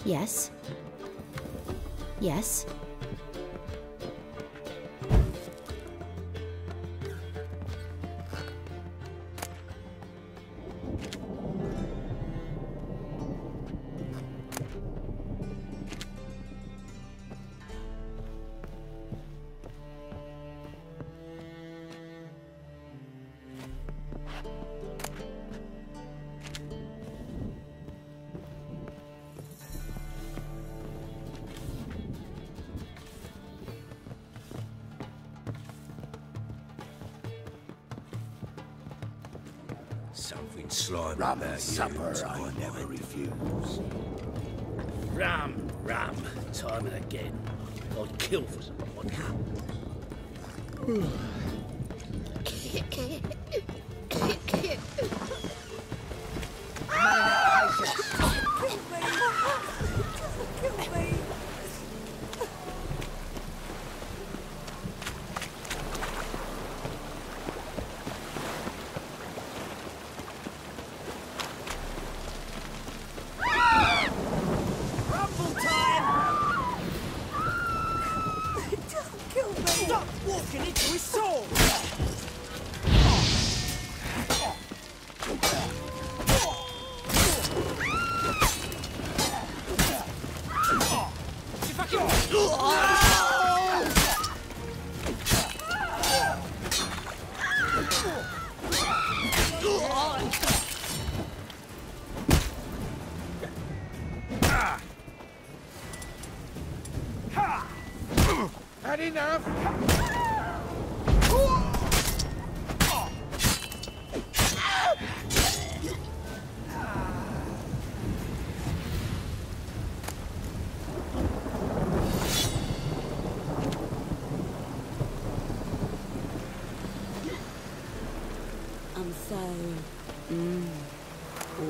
Yes. Yes. Something slimy Rum about supper you, I never refuse. Rum, time and again. I'd kill for some vodka. Stop walking into his soul! Had enough? I'm so...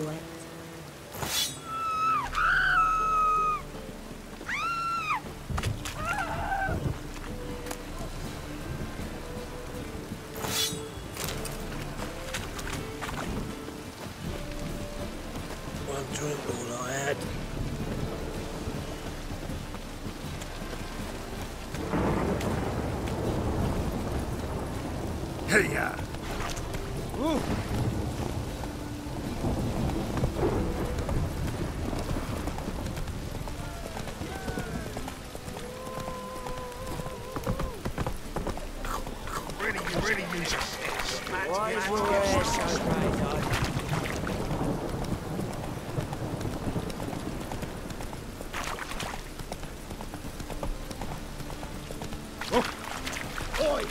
wet. One drink all I had. Hey-ya! Really use your sticks. Why is your hair so grey, Oi!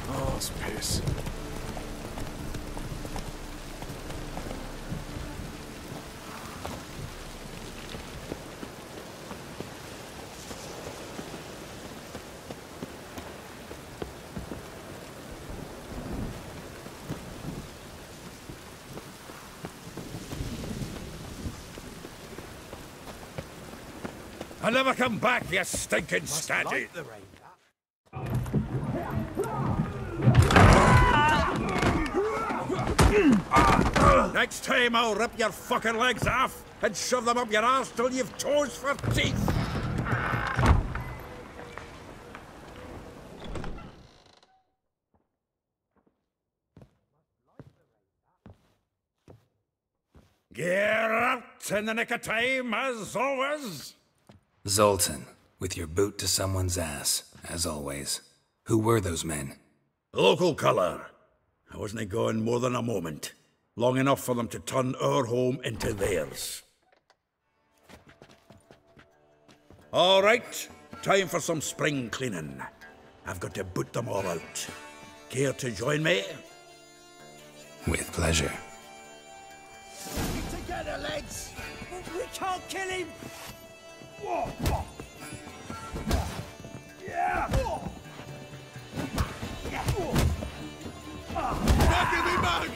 Oh, it's piss. I'll never come back, you stinking staggy! like the rain, Next time I'll rip your fucking legs off and shove them up your arse till you've toes for teeth! Get out in the nick of time, as always! Zoltan, with your boot to someone's ass, as always. Who were those men? Local colour. I wasn't going more than a moment. Long enough for them to turn our home into theirs. All right, time for some spring cleaning. I've got to boot them all out. Care to join me? With pleasure. Together, legs! We can't kill him! Yeah! Back me back!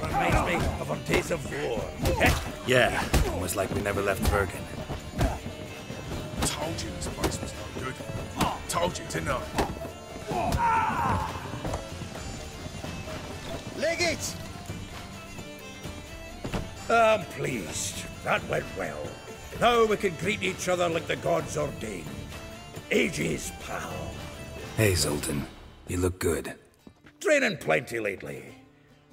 Reminds me of our days of war. Yeah, almost like we never left Bergen. Told you this place was no good. Told you, didn't I? Leg it! I'm pleased. That went well. Now we can greet each other like the gods ordained. Ages, pal. Hey, Zoltan. You look good. Training plenty lately.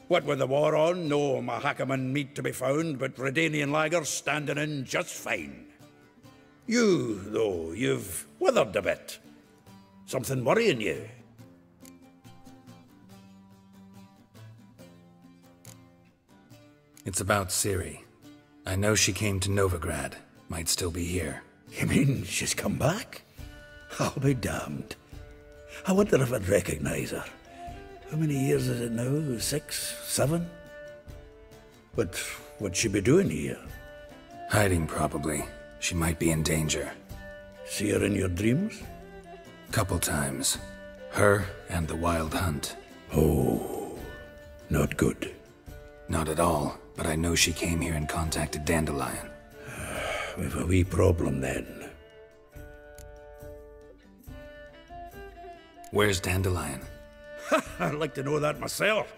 What with the war on, no Mahakaman meat to be found, but Redanian lagers standing in just fine. You, though, you've withered a bit. Something worrying you? It's about Ciri. I know she came to Novigrad. Might still be here. You mean she's come back? I'll be damned. I wonder if I'd recognize her. How many years is it now? 6, 7? But what'd she be doing here? Hiding, probably. She might be in danger. See her in your dreams? Couple times. Her and the Wild Hunt. Oh, not good. Not at all, but I know she came here and contacted Dandelion. We've a wee problem then. Where's Dandelion? I'd like to know that myself.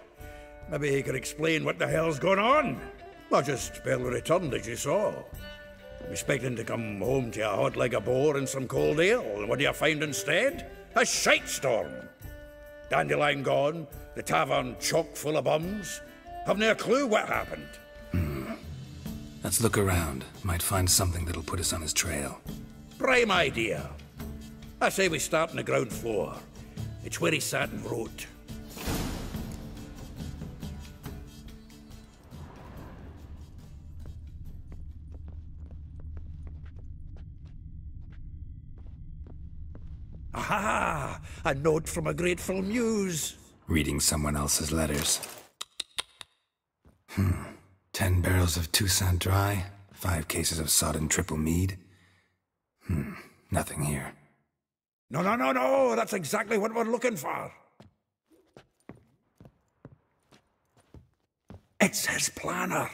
Maybe he could explain what the hell's going on. I just barely returned, as you saw. I'm expecting to come home to a hot like a boar and some cold ale, and what do you find instead? A shite storm. Dandelion gone, the tavern chock full of bums. Haven't a clue what happened. Let's look around. Might find something that'll put us on his trail. Prime idea. I say we start on the ground floor. It's where he sat and wrote. Aha! A note from a grateful muse. Reading someone else's letters. 10 barrels of Toussaint Dry, 5 cases of sodden triple mead. Nothing here. No, that's exactly what we're looking for. It's his planner.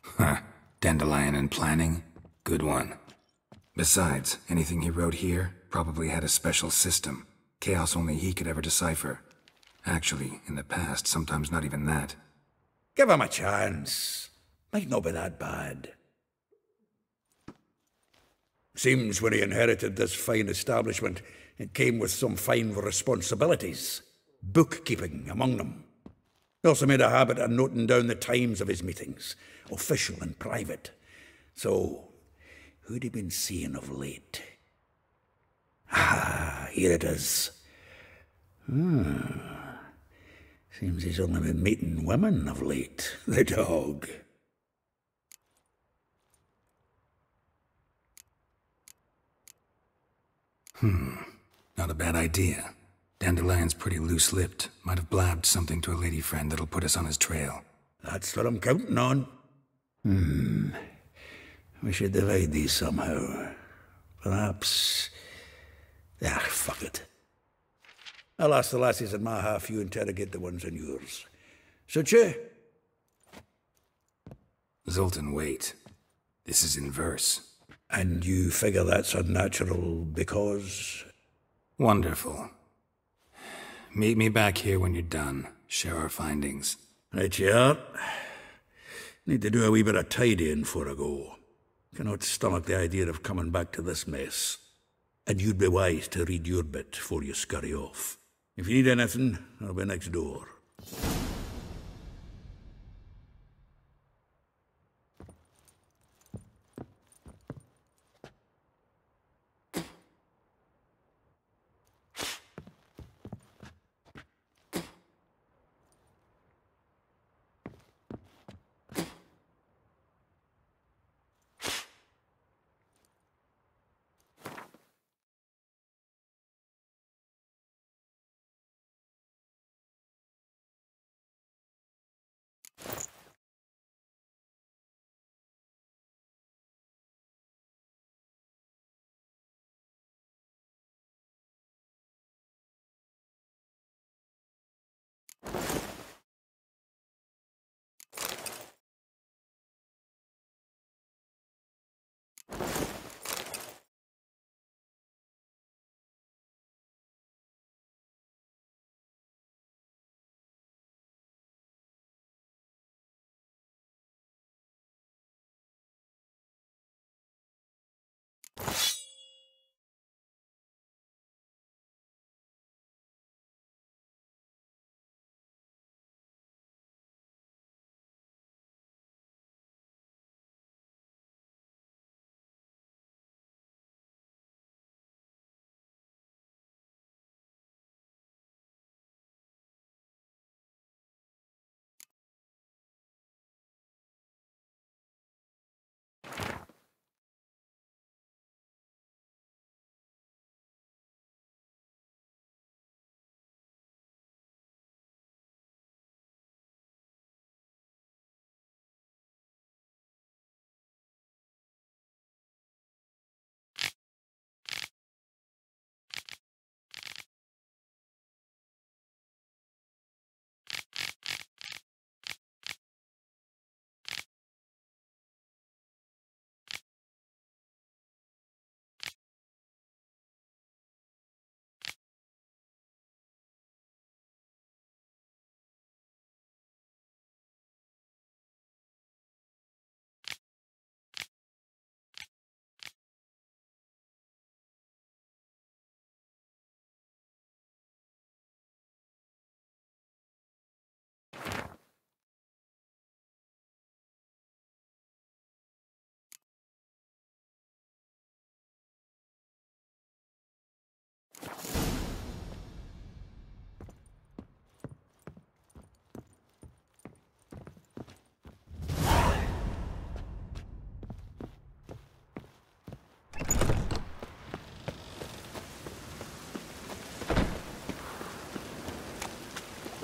Huh. Dandelion and planning? Good one. Besides, anything he wrote here probably had a special system. Chaos only he could ever decipher. Actually, in the past, sometimes not even that. Give him a chance. Might not be that bad. Seems when he inherited this fine establishment, it came with some fine responsibilities. Bookkeeping among them. He also made a habit of noting down the times of his meetings, official and private. So, who'd he been seeing of late? Ah, here it is. Seems he's only been meeting women of late, the dog. Not a bad idea. Dandelion's pretty loose-lipped. Might have blabbed something to a lady friend that'll put us on his trail. That's what I'm counting on. We should divide these somehow. Perhaps... fuck it. I'll ask the lassies in my half, you interrogate the ones in yours. Suit you? Zoltan, wait. This is in verse. And you figure that's unnatural because... Wonderful. Meet me back here when you're done. Share our findings. Right you are. Need to do a wee bit of tidying before I go. Cannot stomach the idea of coming back to this mess. And you'd be wise to read your bit before you scurry off. If you need anything, I'll be next door.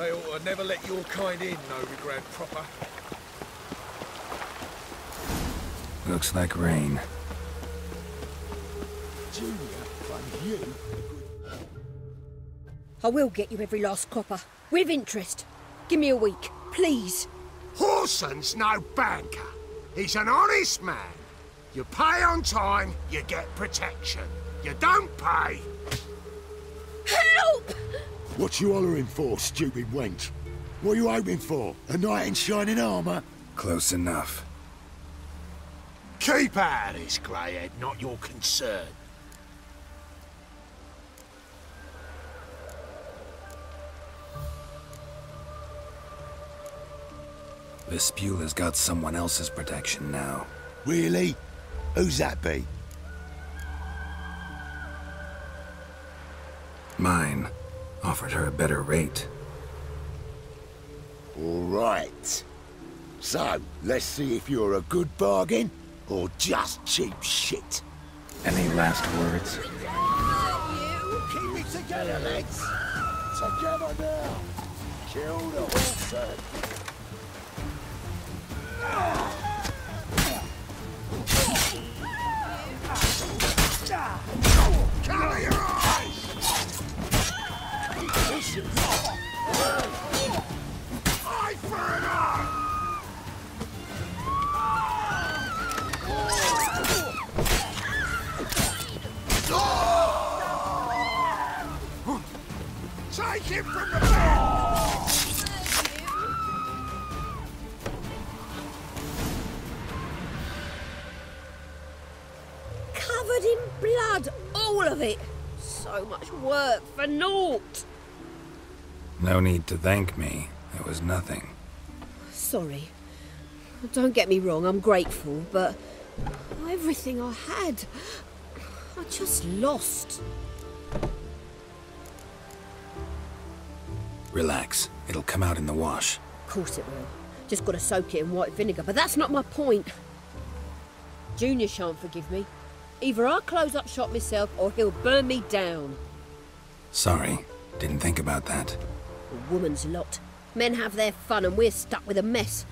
They ought to never let your kind in, Novi Grand proper. Looks like rain. Junior, find you. I will get you every last copper. With interest. Give me a week, please. Horson's no banker. He's an honest man. You pay on time, you get protection. You don't pay. Help! What you hollering for, stupid wench? What you hoping for? A knight in shining armour? Close enough. Keep out of this, greyhead, not your concern. Vespula's got someone else's protection now. Really? Who's that be? Mine. Offered her a better rate. All right. So, let's see if you're a good bargain or just cheap shit. Any last words? Keep it together, lads. Together now. Kill the horse. Cover your eyes! Eye for an eye! Take him from the back! Covered in blood, all of it. So much work for naught. No need to thank me. It was nothing. Sorry. Don't get me wrong, I'm grateful, but everything I had, I just lost. Relax. It'll come out in the wash. Of course it will. Just got to soak it in white vinegar, but that's not my point. Junior shan't forgive me. Either I'll close up shop myself or he'll burn me down. Sorry. Didn't think about that. A woman's lot. Men have their fun and we're stuck with a mess.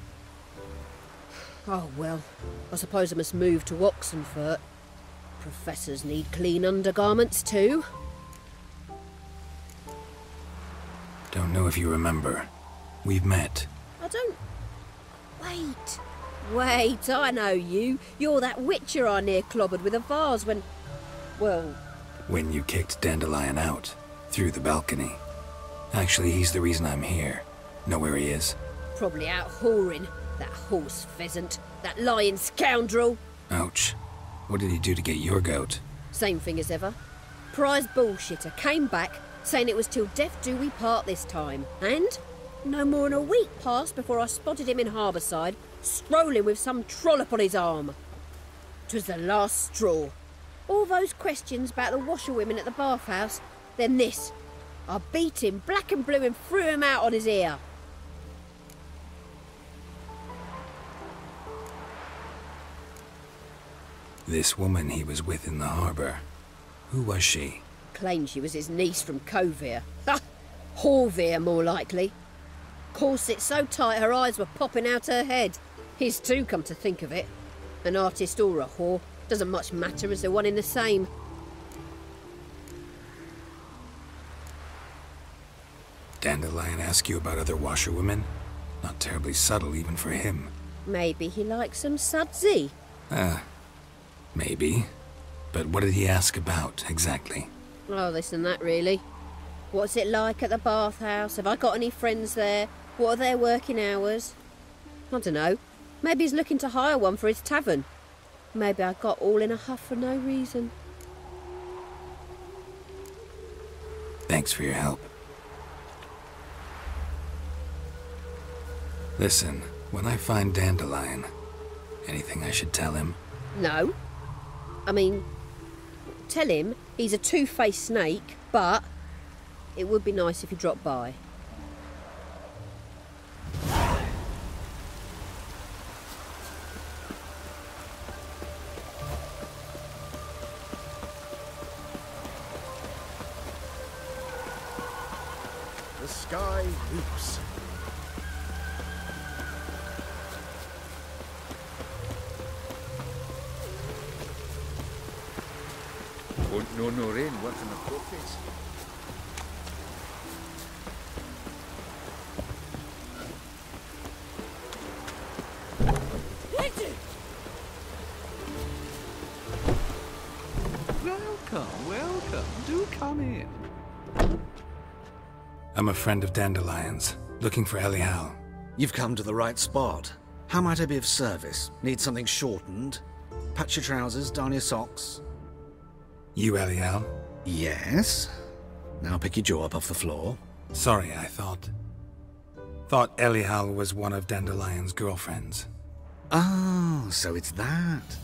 Oh well, I suppose I must move to Oxenfurt. Professors need clean undergarments too. Don't know if you remember. We've met. I don't... Wait, I know you. You're that witcher I near clobbered with a vase when... Well... When you kicked Dandelion out. Through the balcony. Actually, he's the reason I'm here. Know where he is? Probably out whoring. That horse pheasant. That lying scoundrel. Ouch. What did he do to get your goat? Same thing as ever. Prize bullshitter came back, saying it was till death do we part this time. And no more than a week passed before I spotted him in Harbourside, strolling with some trollop on his arm. 'Twas the last straw. All those questions about the washerwomen at the bathhouse, then this. I beat him black and blue and threw him out on his ear. This woman he was with in the harbour. Who was she? Claimed she was his niece from Covere. Ha! Horvere, more likely. Corset so tight her eyes were popping out her head. His too, come to think of it. An artist or a whore. Doesn't much matter as they're one in the same. Dandelion ask you about other washerwomen? Not terribly subtle even for him. Maybe he likes some sudsy. Maybe. But what did he ask about, exactly? Oh, this and that, really. What's it like at the bathhouse? Have I got any friends there? What are their working hours? I don't know. Maybe he's looking to hire one for his tavern. Maybe I got all in a huff for no reason. Thanks for your help. Listen, when I find Dandelion, anything I should tell him? No. I mean, tell him he's a two-faced snake, but it would be nice if he dropped by. The sky loops. Won't know no rain what's in the pockets. Welcome. Do come in. I'm a friend of Dandelion's, looking for Elial. You've come to the right spot. How might I be of service? Need something shortened? Patch your trousers, darn your socks. You Elial? Yes. Now pick your jaw up off the floor. Sorry, I thought Elial was one of Dandelion's girlfriends. Oh, so it's that.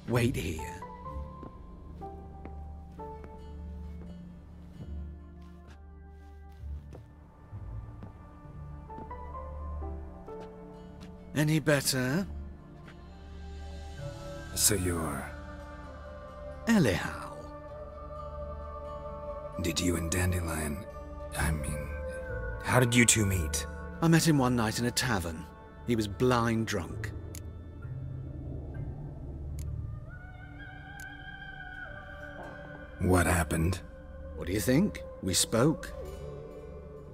Wait here. Any better? So you're... Elial. Did you and Dandelion... how did you two meet? I met him one night in a tavern. He was blind drunk. What happened? What do you think? We spoke.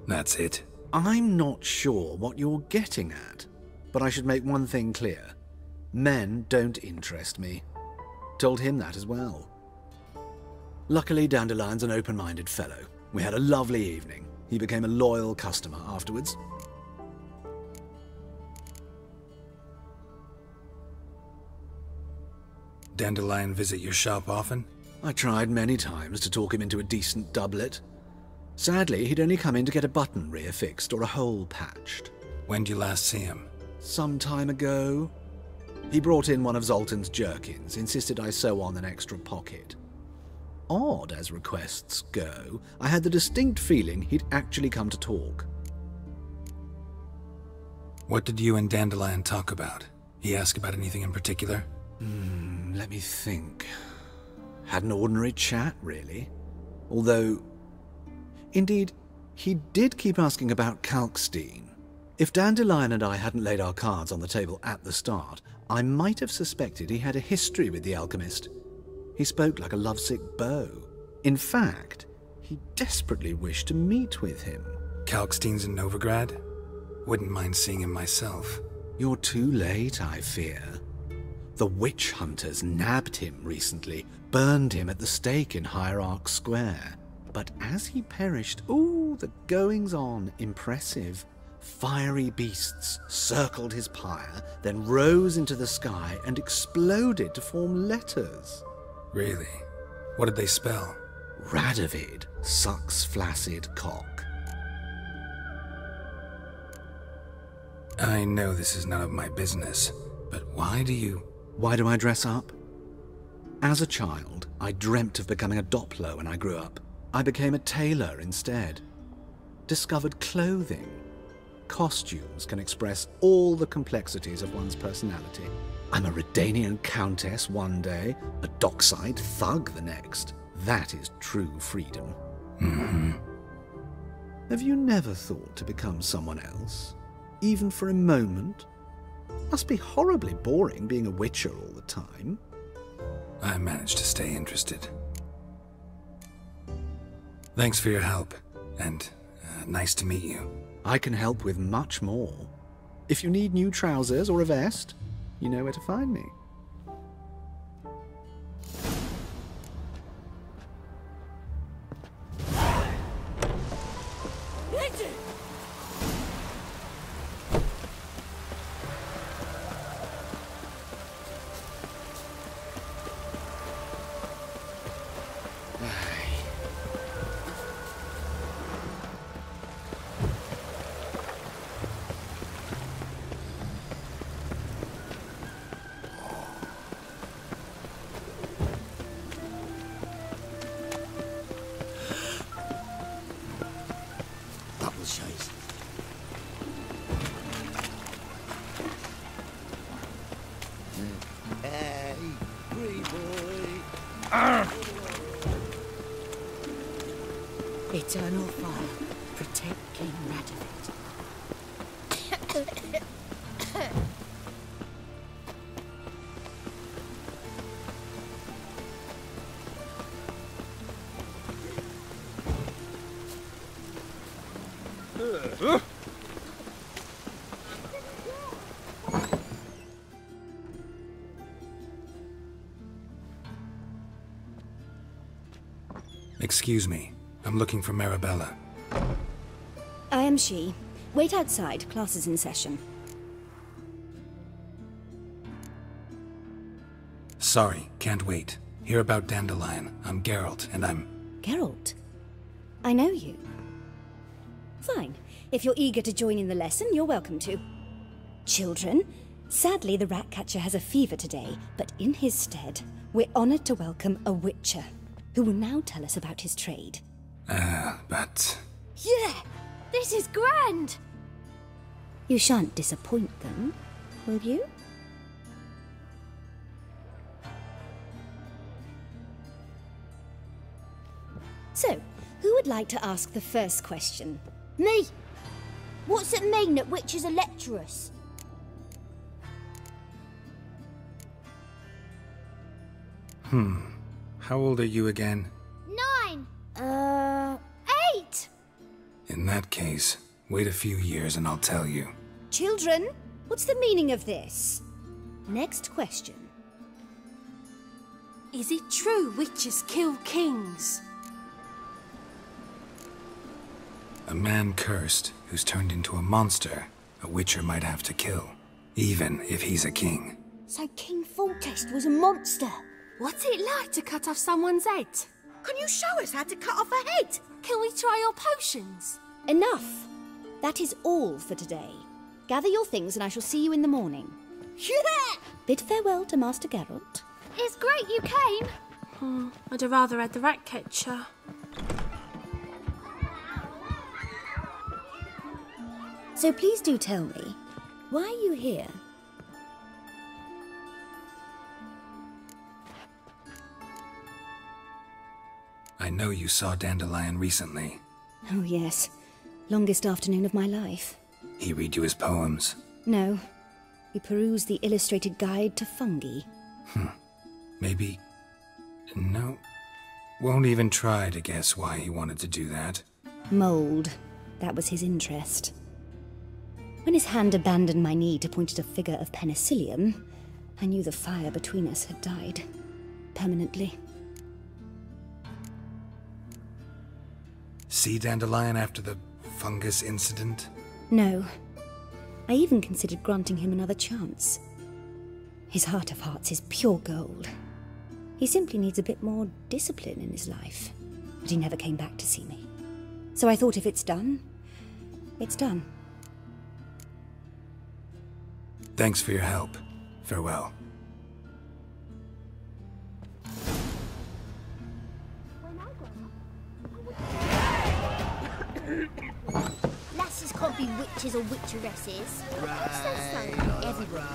That's it? I'm not sure what you're getting at, but I should make one thing clear. Men don't interest me. Told him that as well. Luckily, Dandelion's an open-minded fellow. We had a lovely evening. He became a loyal customer afterwards. Dandelion visit your shop often? I tried many times to talk him into a decent doublet. Sadly, he'd only come in to get a button reaffixed or a hole patched. When did you last see him? Some time ago. He brought in one of Zoltan's jerkins, insisted I sew on an extra pocket. Odd as requests go, I had the distinct feeling he'd actually come to talk. What did you and Dandelion talk about? He asked about anything in particular? Let me think. Had an ordinary chat, really. Although, indeed, he did keep asking about Kalkstein. If Dandelion and I hadn't laid our cards on the table at the start, I might have suspected he had a history with the alchemist. He spoke like a lovesick beau. In fact, he desperately wished to meet with him. Kalkstein's in Novigrad? Wouldn't mind seeing him myself. You're too late, I fear. The witch hunters nabbed him recently, burned him at the stake in Hierarch Square. But as he perished, the goings-on, impressive. Fiery beasts circled his pyre, then rose into the sky and exploded to form letters. Really? What did they spell? Radovid sucks flaccid cock. I know this is none of my business, but why do I dress up? As a child, I dreamt of becoming a Doppler when I grew up. I became a tailor instead. Discovered clothing. Costumes can express all the complexities of one's personality. I'm a Redanian countess one day, a dockside thug the next. That is true freedom. Have you never thought to become someone else? Even for a moment? Must be horribly boring being a witcher all the time. I managed to stay interested. Thanks for your help, and nice to meet you. I can help with much more. If you need new trousers or a vest, you know where to find me. Hey, free boy. Eternal fire. Protect King Radovid. Excuse me. I'm looking for Marabella. I am she. Wait outside. Class is in session. Sorry, can't wait. Hear about Dandelion. I'm Geralt, and I'm... Geralt? I know you. Fine. If you're eager to join in the lesson, you're welcome to. Children, sadly the Ratcatcher has a fever today, but in his stead, we're honored to welcome a Witcher, who will now tell us about his trade. But... Yeah! This is grand! You shan't disappoint them, will you? So, who would like to ask the first question? Me! What's it mean that witches are lecturers? How old are you again? 9! 8! In that case, wait a few years and I'll tell you. Children, what's the meaning of this? Next question. Is it true witches kill kings? A man cursed who's turned into a monster, a Witcher might have to kill, even if he's a king. So King Foltest was a monster? What's it like to cut off someone's head? Can you show us how to cut off a head? Can we try your potions? Enough! That is all for today. Gather your things and I shall see you in the morning. Yeah! Bid farewell to Master Geralt. It's great you came. I'd have rather had the Ratcatcher. So please do tell me, why are you here? I know you saw Dandelion recently. Oh yes, longest afternoon of my life. He read you his poems? No, we perused the illustrated guide to fungi. Maybe... No. Won't even try to guess why he wanted to do that. Mold, that was his interest. When his hand abandoned my knee to point at a figure of penicillium, I knew the fire between us had died. Permanently. See Dandelion after the fungus incident? No. I even considered granting him another chance. His heart of hearts is pure gold. He simply needs a bit more discipline in his life. But he never came back to see me. So I thought if it's done, it's done. Thanks for your help. Farewell. Lasses can't be witches or witcheresses. Right. Everybody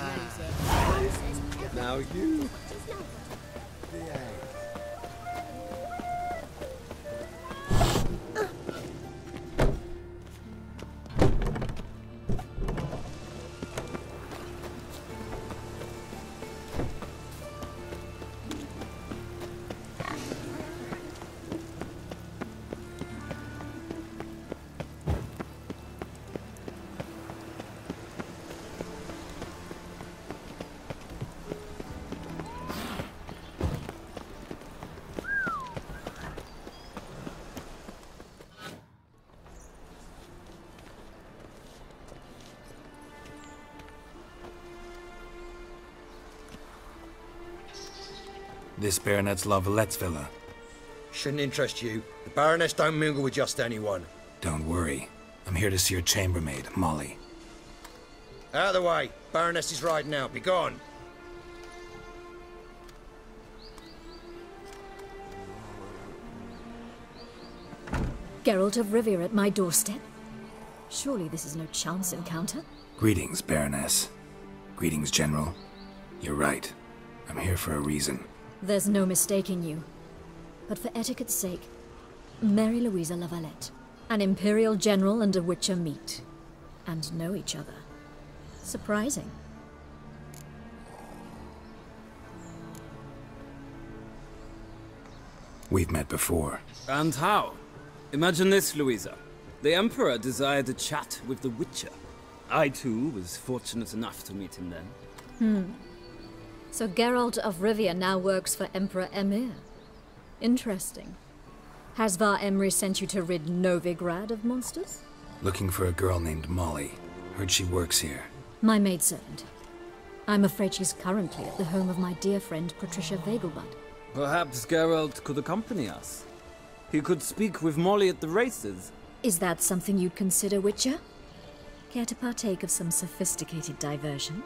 knows it. Now you. This Baronet's La Vallette's villa. Shouldn't interest you. The Baroness don't mingle with just anyone. Don't worry. I'm here to see your chambermaid, Molly. Out of the way. Baroness is riding out. Be gone. Geralt of Rivia at my doorstep? Surely this is no chance encounter? Greetings, Baroness. Greetings, General. You're right. I'm here for a reason. There's no mistaking you. But for etiquette's sake, Mary Louisa La Valette, An Imperial General and a Witcher meet. And know each other. Surprising. We've met before. And how? Imagine this, Louisa. The Emperor desired a chat with the Witcher. I, too, was fortunate enough to meet him then. So Geralt of Rivia now works for Emperor Emir. Interesting. Has Var Emry sent you to rid Novigrad of monsters? Looking for a girl named Molly. Heard she works here. My maidservant. I'm afraid she's currently at the home of my dear friend Patricia Vegelbud. Perhaps Geralt could accompany us. He could speak with Molly at the races. Is that something you'd consider, Witcher? Care to partake of some sophisticated diversion?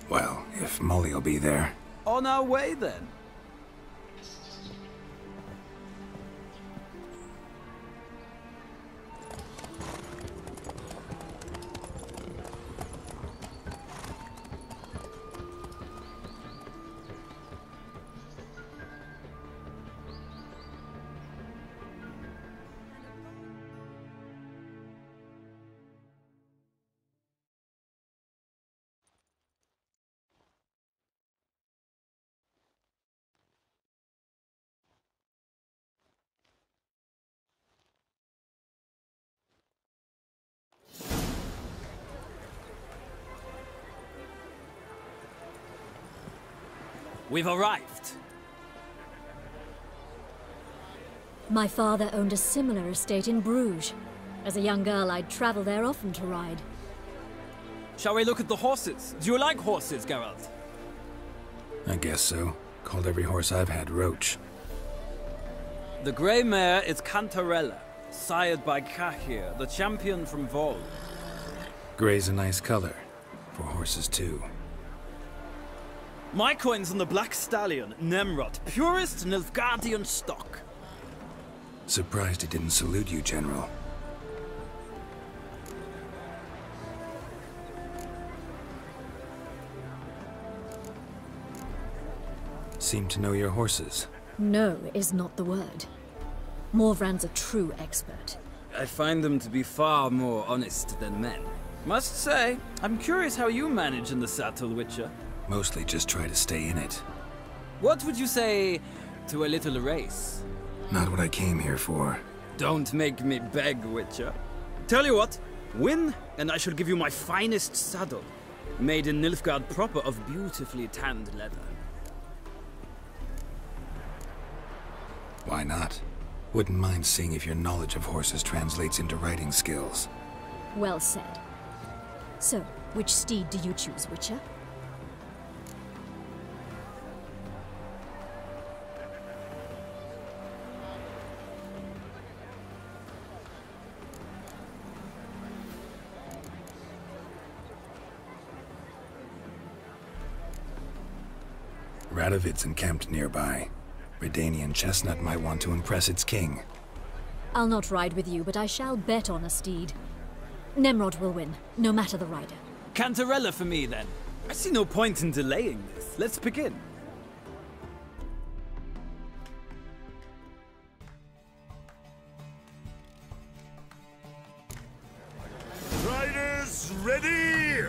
Well, if Molly'll be there. On our way, then. We've arrived. My father owned a similar estate in Bruges. As a young girl, I'd travel there often to ride. Shall we look at the horses? Do you like horses, Geralt? I guess so. Called every horse I've had Roach. The grey mare is Cantarella, sired by Cahir, the champion from Vol. Grey's a nice color. For horses, too. My coin's on the Black Stallion, Nemrod, purest Nilfgaardian stock. Surprised he didn't salute you, General. Seem to know your horses. No is not the word. Morvran's a true expert. I find them to be far more honest than men. Must say, I'm curious how you manage in the saddle, Witcher. Mostly just try to stay in it. What would you say to a little race? Not what I came here for. Don't make me beg, Witcher. Tell you what, win, and I shall give you my finest saddle. Made in Nilfgaard proper of beautifully tanned leather. Why not? Wouldn't mind seeing if your knowledge of horses translates into riding skills. Well said. So, which steed do you choose, Witcher? Radovid's encamped nearby. Redanian Chestnut might want to impress its king. I'll not ride with you, but I shall bet on a steed. Nemrod will win, no matter the rider. Cantarella for me, then. I see no point in delaying this. Let's begin. Riders, ready!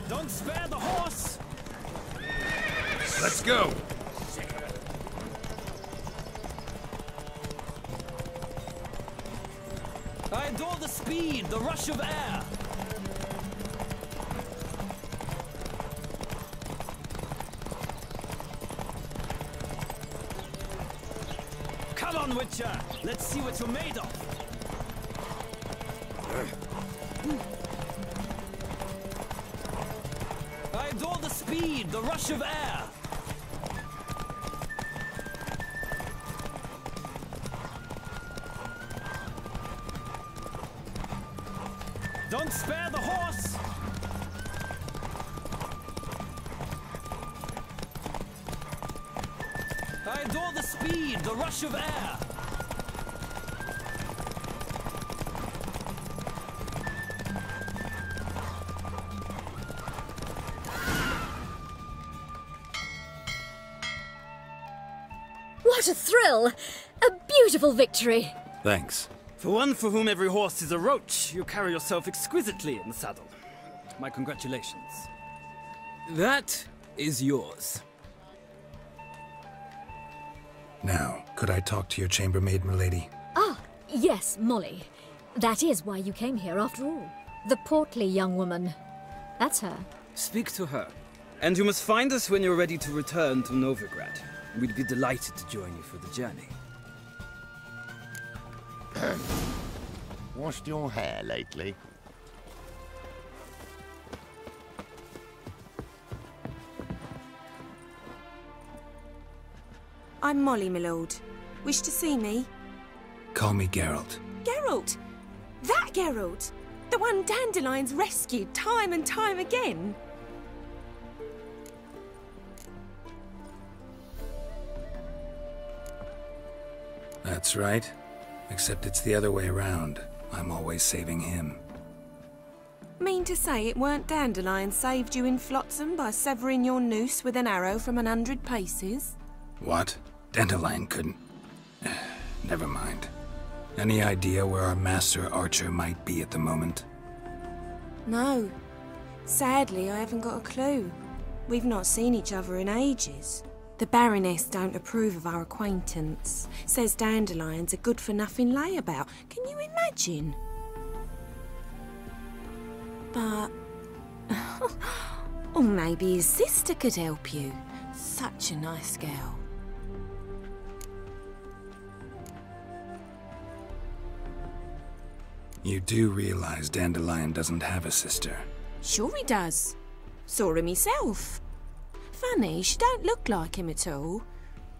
Don't spare the horse! Let's go! I adore the speed, the rush of air! Come on, Witcher! Let's see what you're made of! I adore the speed, the rush of air! Don't spare the horse! I adore the speed, the rush of air! What a thrill! A beautiful victory! Thanks. For one for whom every horse is a roach, you carry yourself exquisitely in the saddle. My congratulations. That is yours. Now, could I talk to your chambermaid, milady? Ah, yes, Molly. That is why you came here after all. The portly young woman. That's her. Speak to her. And you must find us when you're ready to return to Novigrad. We'd be delighted to join you for the journey. Washed your hair lately? I'm Molly, my lord. Wish to see me? Call me Geralt. Geralt! That Geralt! The one Dandelion's rescued time and time again! That's right. Except it's the other way around. I'm always saving him. Mean to say it weren't Dandelion saved you in Flotsam by severing your noose with an arrow from 100 paces? What? Dandelion couldn't... Never mind. Any idea where our master archer might be at the moment? No. Sadly, I haven't got a clue. We've not seen each other in ages. The Baroness don't approve of our acquaintance. Says Dandelion's a good-for-nothing layabout. Can you imagine? But... or maybe his sister could help you. Such a nice girl. You do realize Dandelion doesn't have a sister? Sure he does. Saw him himself. Funny, she don't look like him at all.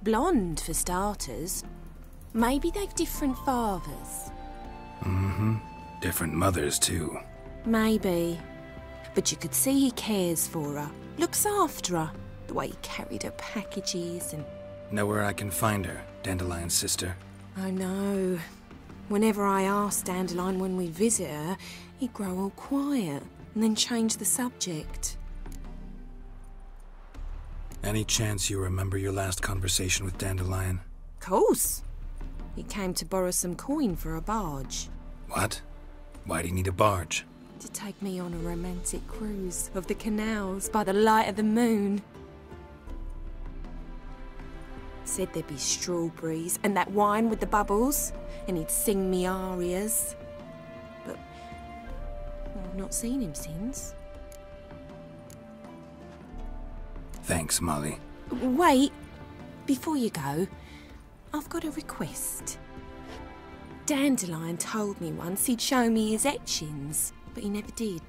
Blonde, for starters. Maybe they've different fathers. Mm-hmm. Different mothers, too. Maybe. But you could see he cares for her. Looks after her. The way he carried her packages and... Know where I can find her, Dandelion's sister? I know. Whenever I ask Dandelion when we visit her, he'd grow all quiet and then change the subject. Any chance you remember your last conversation with Dandelion? Course. He came to borrow some coin for a barge. What? Why'd he need a barge? To take me on a romantic cruise of the canals by the light of the moon. Said there'd be strawberries and that wine with the bubbles, and he'd sing me arias. But I've not seen him since. Thanks, Molly. Wait, before you go, I've got a request. Dandelion told me once he'd show me his etchings, but he never did.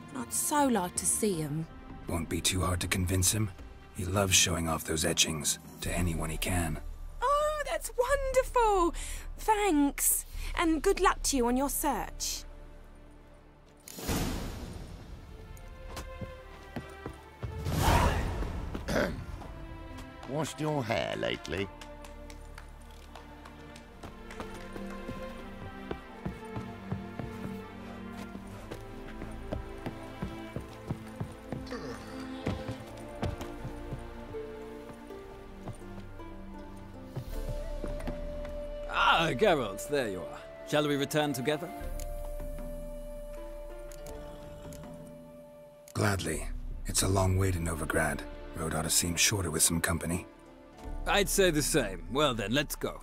And I'd so like to see them. Won't be too hard to convince him. He loves showing off those etchings to anyone he can. Oh, that's wonderful! Thanks, and good luck to you on your search. Washed your hair lately? Ah, Geralt, there you are. Shall we return together? Gladly. It's a long way to Novigrad. Road ought to seem shorter with some company. I'd say the same. Well then, let's go.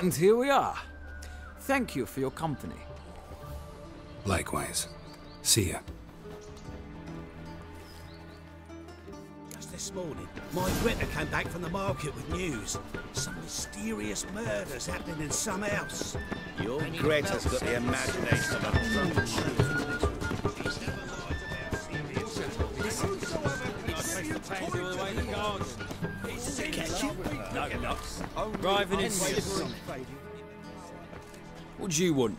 And here we are. Thank you for your company. Likewise. See ya. this morning. My Greta came back from the market with news. Some mysterious murders happening in some house. Your Greta's got the imagination of a drunken Driving in slippery. What do you want?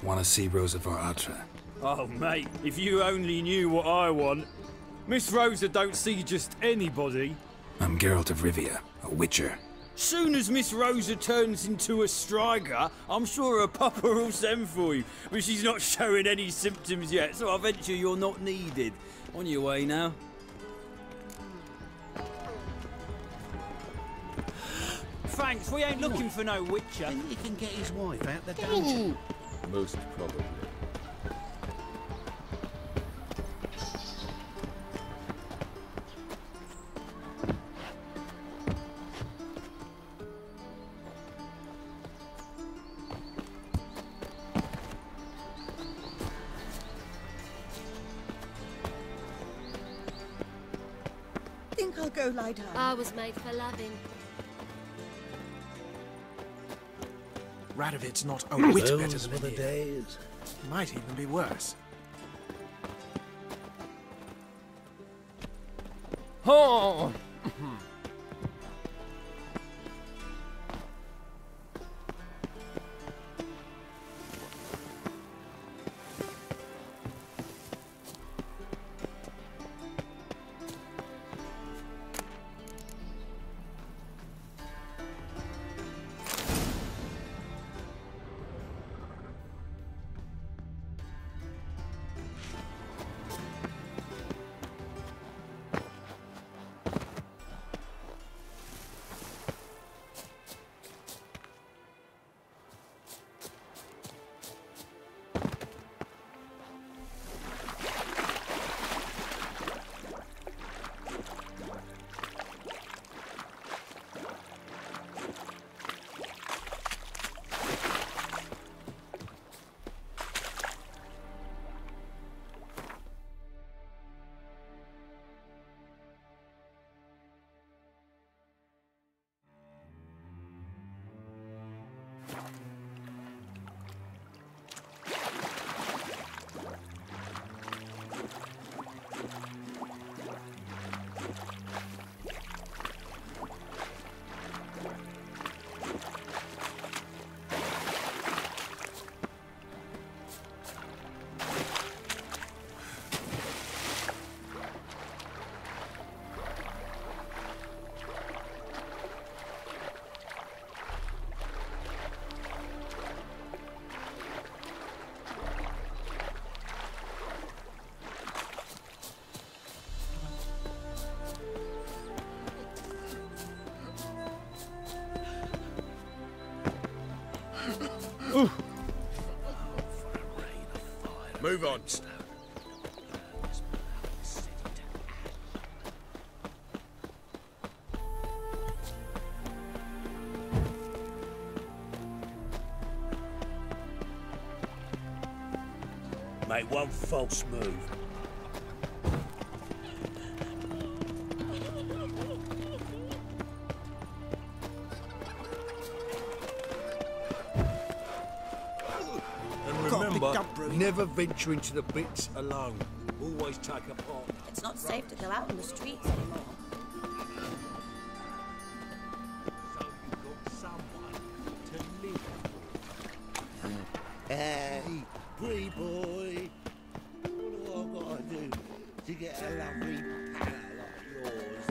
Want to see Rosa Atra? Oh, mate, if you only knew what I want. Miss Rosa don't see just anybody. I'm Geralt of Rivia, a witcher. Soon as Miss Rosa turns into a striker, I'm sure her papa will send for you. But she's not showing any symptoms yet, so I venture you're not needed. On your way now. Thanks, we ain't looking for no witcher. Then he can get his wife out the dungeon. Most probably. Think I'll go lie down. I was made for loving. Radovid's not a whit better than the days. Might even be worse. Oh! Move on. Make one false move. Never venture into the pits alone. Always take a pot. It's not safe to go out on the streets anymore. So you've got someone to live. Hey, pretty boy. What do I gotta do to get a lovely pal like yours?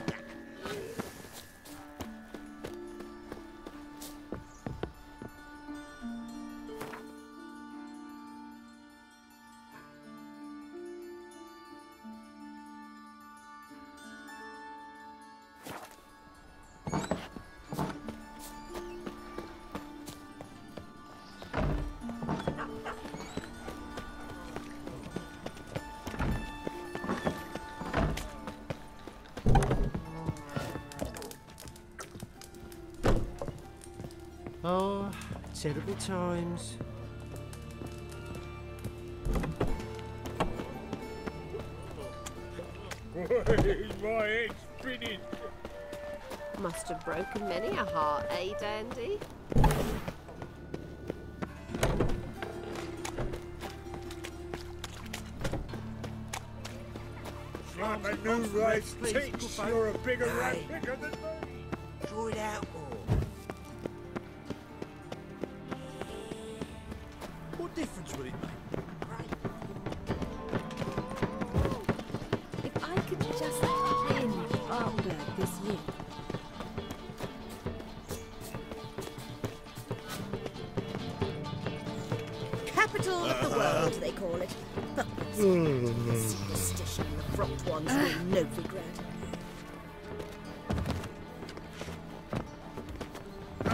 Terrible times. My head's spinning. Must have broken many a heart, eh, Dandy? Like a new race teach, you're a bigger rat picker than me. Draw it out more. What difference would it make? If I could just win Artberg this year. Capital of the world, they call it. But superstition, the front ones in Novigrad.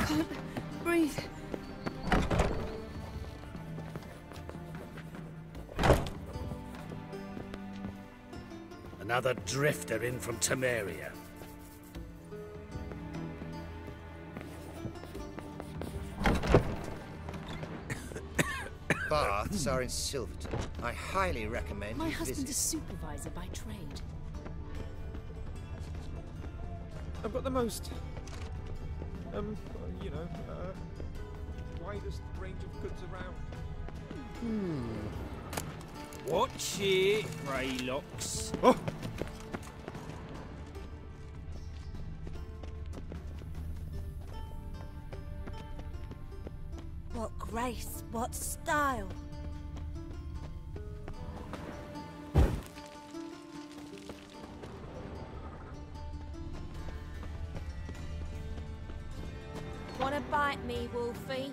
Can't breathe. Another drifter in from Temeria. Baths are in Silverton. I highly recommend My you husband's visit. a supervisor by trade. I've got the most, widest range of goods around. Watch it, Greylocks. Oh! What grace, what style. Wanna bite me, Wolfie?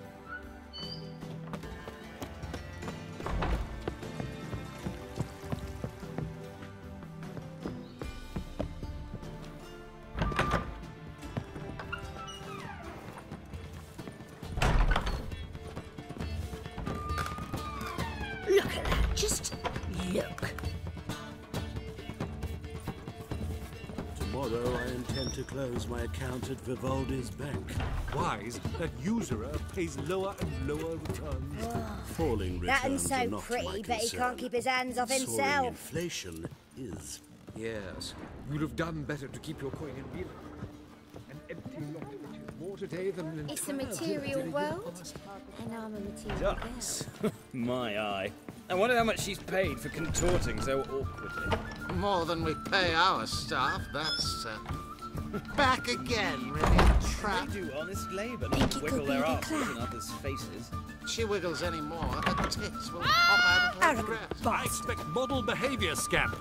Look at that, just look. Tomorrow I intend to close my account at Vivaldi's bank. Wise, that usurer pays lower and lower returns. Falling That returns and are so not pretty, my but he concern. can't keep his hands off Soaring himself. inflation is. Yes, you'd have done better to keep your coin in real. An empty lot which is more today than an It's a entire material day. world, and I'm a material Ducks. My eye. I wonder how much she's paid for contorting so awkwardly. More than we pay our staff, that's back again, really trap. They do honest labour, Think not it wiggle could their be the asses in clap? others' faces. She wiggles any more, her tits will pop out of her dress. I expect model behaviour, scamp.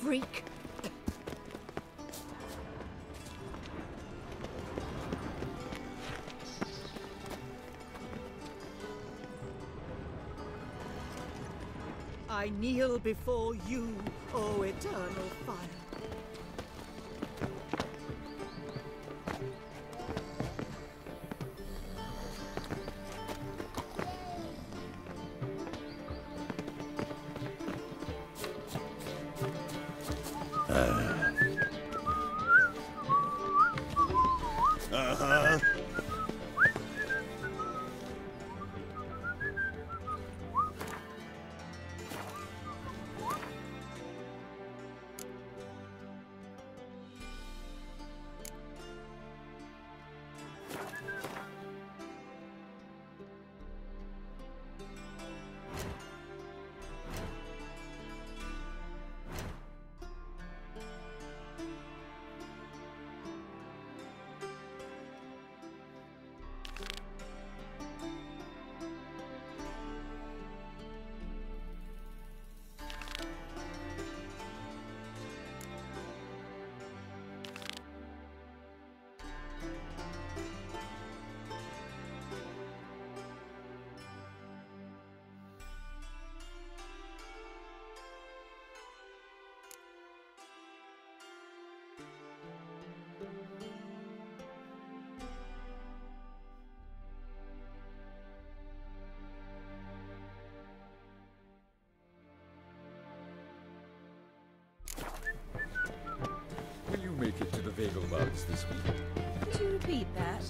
Freak. I kneel before you, O eternal fire. Uh-huh. Wegelwalds this week. Could you repeat that?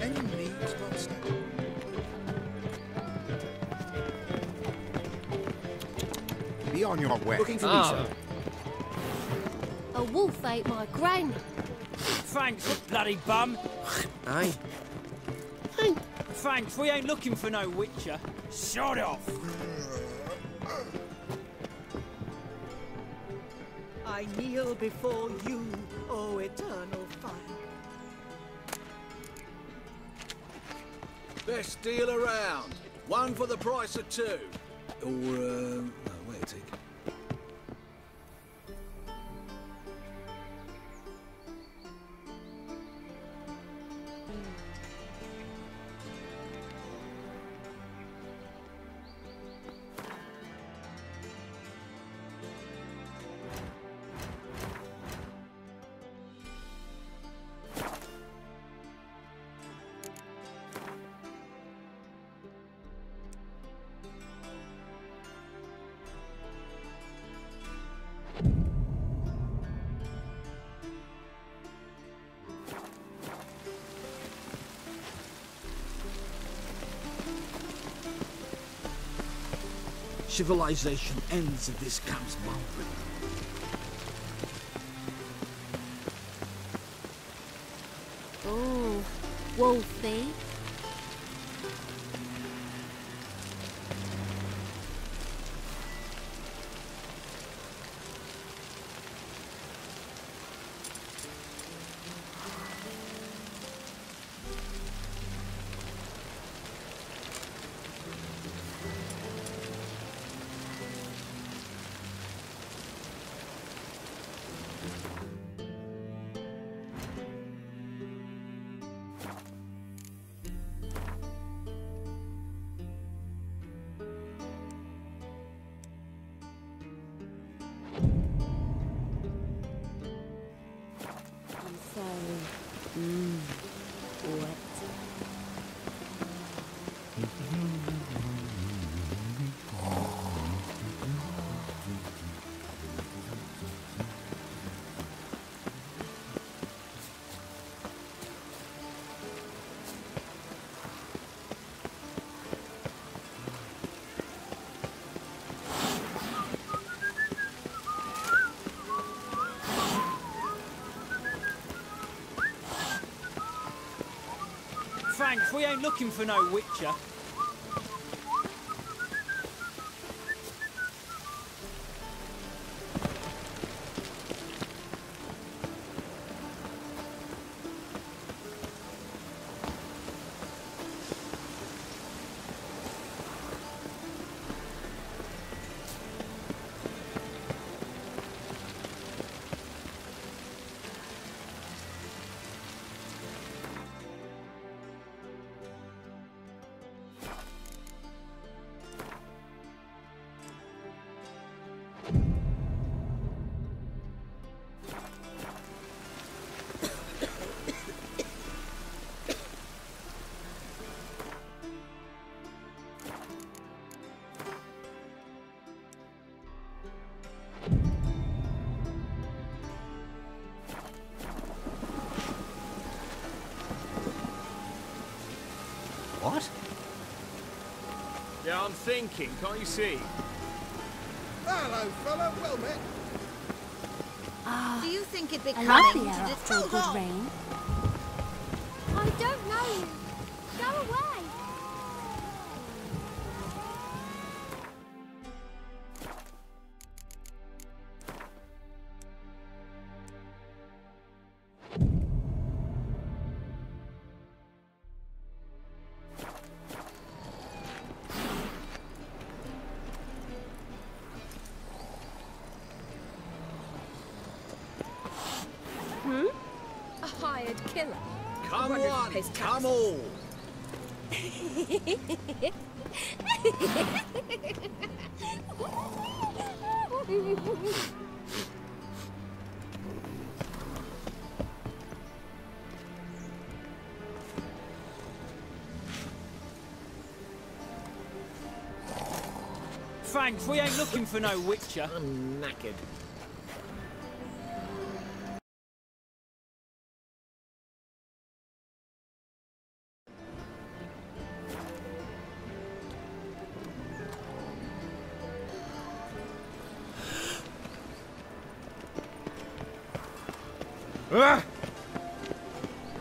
Any needs, monster? Be on your way. Looking for me, sir? A wolf ate my gran. Thanks, bloody bum. Aye. Thanks, we ain't looking for no witcher. Shut off. I kneel before you, O eternal fire. Best deal around. One for the price of two. Or, no, wait a tick. Civilization ends if this comes boundary. Oh, wolfie. Thanks, we ain't looking for no witcher. What? Yeah, I'm thinking, can't you see? Hello, fella. Well met. Do you think it'd be I love cunning the air to after a hold good on? rain. I don't know you. Go away. A hired killer. Come I wonder if on, he pays come tax. all. Thanks, we ain't looking for no witcher. I'm knackered.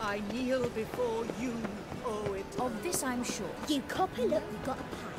I kneel before you, oh it. Of this I'm sure. You copper, look, we got a pie.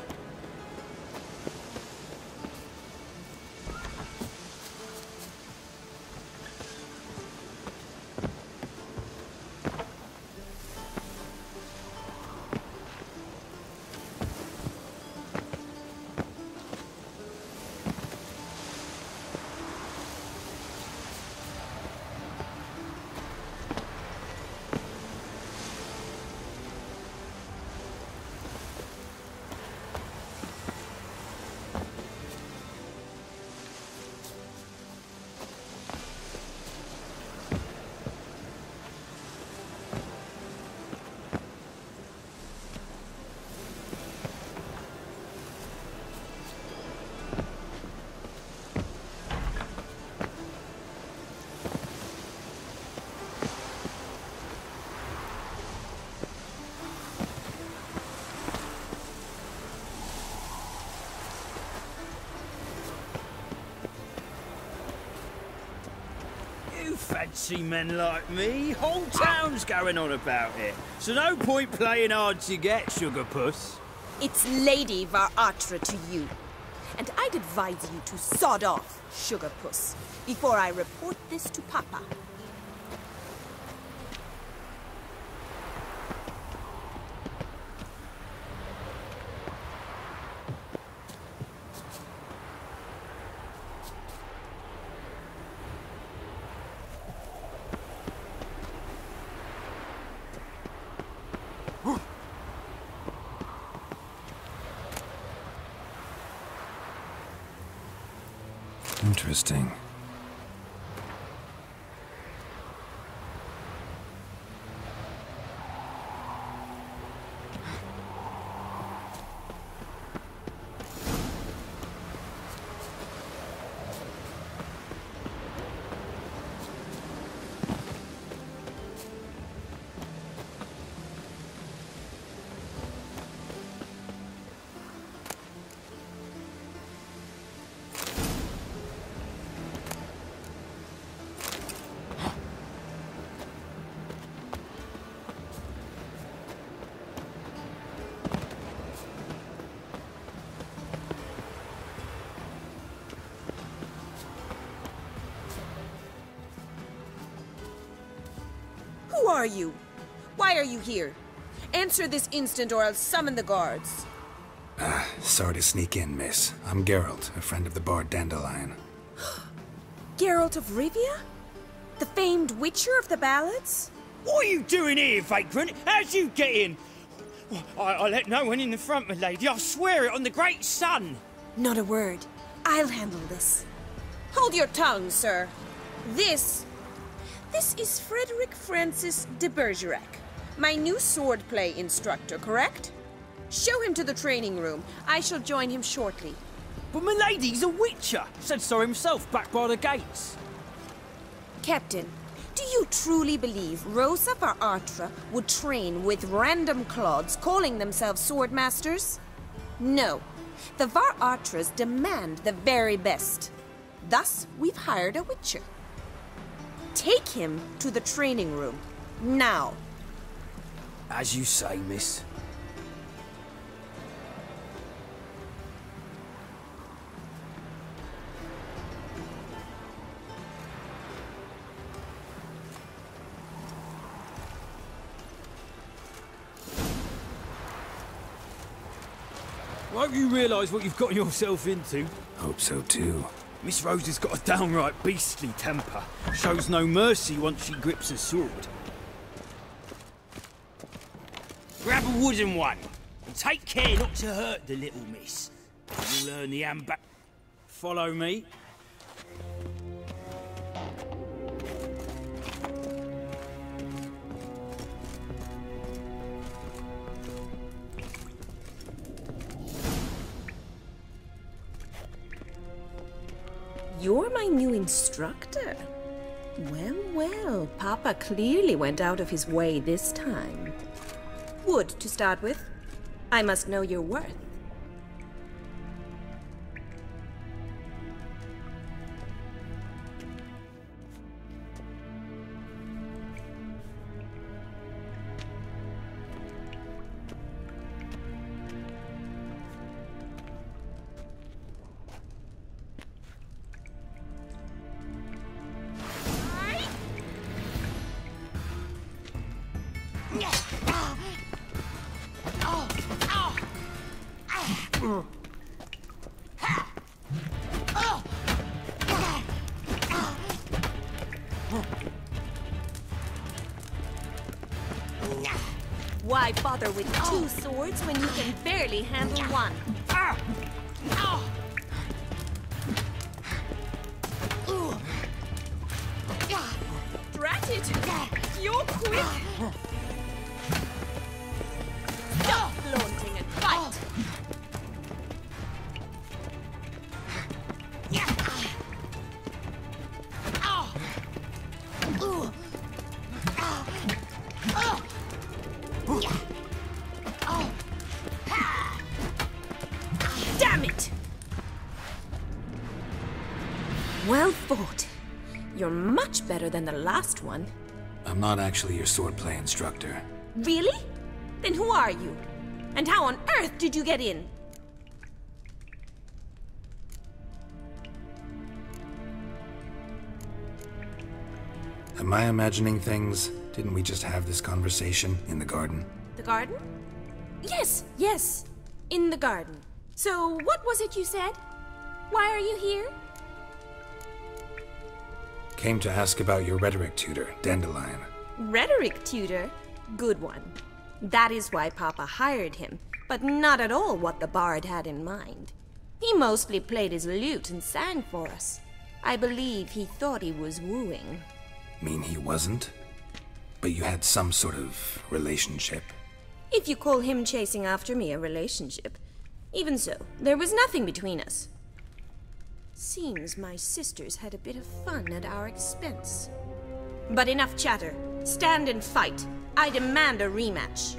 Fancy men like me, whole town's going on about it. So no point playing hard to get, sugar puss. It's Lady Varatra to you. And I'd advise you to sod off, sugar puss, before I report this to Papa. Interesting. Who are you? Why are you here? Answer this instant or I'll summon the guards. Sorry to sneak in, miss. I'm Geralt, a friend of the bard Dandelion. Geralt of Rivia? The famed witcher of the ballads? What are you doing here, vagrant? How'd you get in? I let no one in the front, my lady. I swear it on the great sun. Not a word. I'll handle this. Hold your tongue, sir. This is Frederick Francis de Bergerac, my new swordplay instructor, correct? Show him to the training room. I shall join him shortly. But my lady's a witcher. Said so himself back by the gates. Captain, do you truly believe Rosa Varatra would train with random clods calling themselves swordmasters? No. The Varatras demand the very best. Thus, we've hired a witcher. Take him to the training room. Now. As you say, miss. Won't you realise what you've got yourself into? Hope so too. Miss Rosa's got a downright beastly temper. Shows no mercy once she grips a sword. Grab a wooden one. And take care not to hurt the little miss. You'll learn the Follow me. You're my new instructor? Well, well, Papa clearly went out of his way this time. Wood, to start with. I must know your worth. Why bother with two swords when you can barely handle one? Drat it! You're quick! Stop flaunting and fight! Damn it! Well fought. You're much better than the last one. I'm not actually your swordplay instructor. Really? Then who are you? And how on earth did you get in? Am I imagining things? Didn't we just have this conversation in the garden? The garden? Yes, yes. In the garden. So, what was it you said? Why are you here? Came to ask about your rhetoric tutor, Dandelion. Rhetoric tutor? Good one. That is why Papa hired him, but not at all what the bard had in mind. He mostly played his lute and sang for us. I believe he thought he was wooing. Mean he wasn't? But you had some sort of relationship? If you call him chasing after me a relationship. Even so, there was nothing between us. Seems my sisters had a bit of fun at our expense. But enough chatter. Stand and fight. I demand a rematch.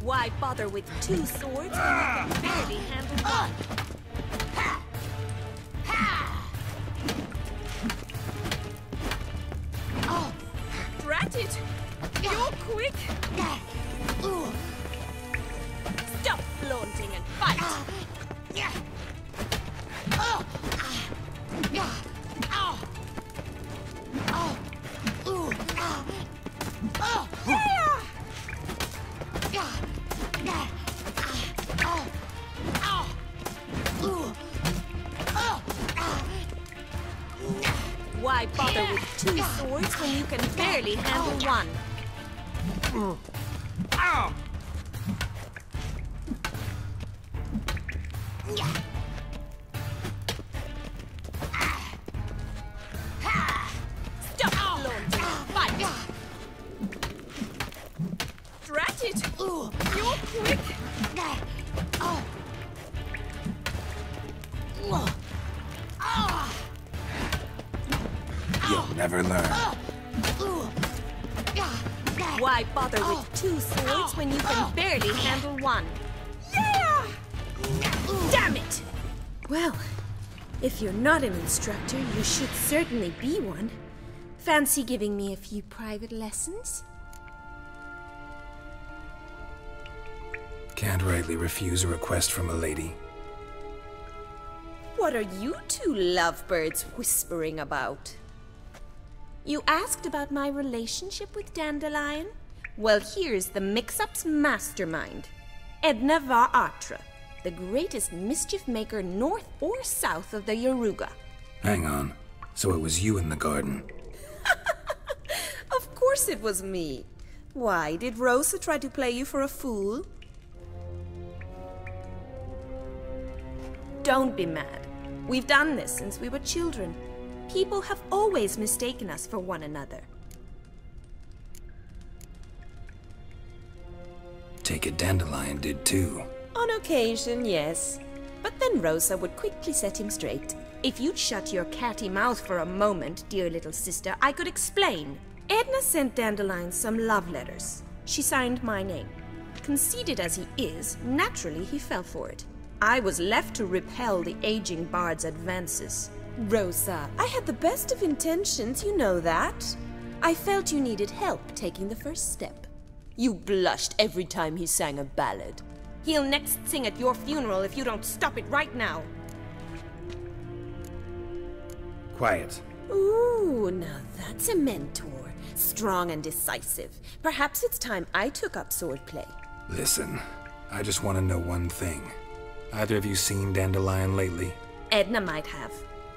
Why bother with two swords when you can barely handle one? Drat it! You're quick! Stop flaunting and fight! Why bother with two swords when you can barely handle one? Stop flaunting and fight! Drat it! You're quick! You'll never learn. Why bother with two swords when you can barely handle one? Yeah! Damn it! Well, if you're not an instructor, you should certainly be one. Fancy giving me a few private lessons? Can't rightly refuse a request from a lady. What are you two lovebirds whispering about? You asked about my relationship with Dandelion? Well, here's the mix-up's mastermind. Edna Va Atra, the greatest mischief maker north or south of the Yaruga. Hang on. So it was you in the garden? Of course it was me. Why, did Rosa try to play you for a fool? Don't be mad. We've done this since we were children. People have always mistaken us for one another. Take it Dandelion did too. On occasion, yes. But then Rosa would quickly set him straight. If you'd shut your catty mouth for a moment, dear little sister, I could explain. Edna sent Dandelion some love letters. She signed my name. Conceited as he is, naturally he fell for it. I was left to repel the aging bard's advances. Rosa, I had the best of intentions, you know that. I felt you needed help taking the first step. You blushed every time he sang a ballad. He'll next sing at your funeral if you don't stop it right now. Quiet. Ooh, now that's a mentor. Strong and decisive. Perhaps it's time I took up swordplay. Listen, I just want to know one thing. Either of you seen Dandelion lately? Edna might have.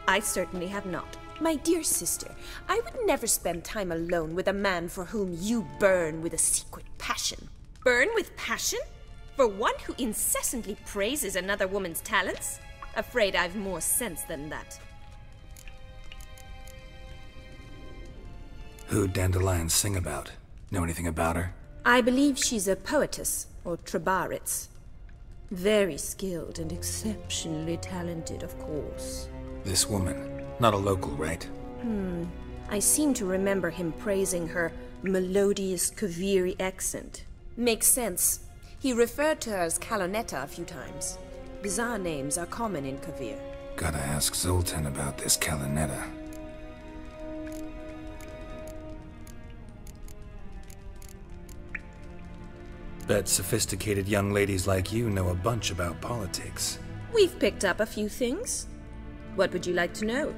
I certainly have not. My dear sister, I would never spend time alone with a man for whom you burn with a secret passion. Burn with passion? For one who incessantly praises another woman's talents? Afraid I've more sense than that. Who'd Dandelion sing about? Know anything about her? I believe she's a poetess, or trabaritz. Very skilled and exceptionally talented, of course. This woman. Not a local, right? I seem to remember him praising her melodious Kaviri accent. Makes sense. He referred to her as Kalonetta a few times. Bizarre names are common in Kavir. Gotta ask Zoltan about this Kalonetta. Bet sophisticated young ladies like you know a bunch about politics. We've picked up a few things. What would you like to know?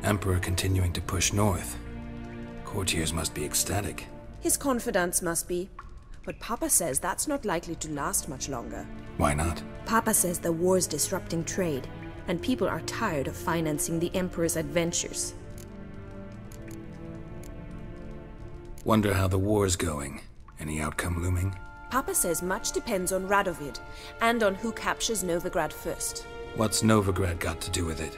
Emperor continuing to push north. Courtiers must be ecstatic. His confidants must be. But Papa says that's not likely to last much longer. Why not? Papa says the war's disrupting trade, and people are tired of financing the Emperor's adventures. Wonder how the war's going. Any outcome looming? Papa says much depends on Radovid, and on who captures Novigrad first. What's Novigrad got to do with it?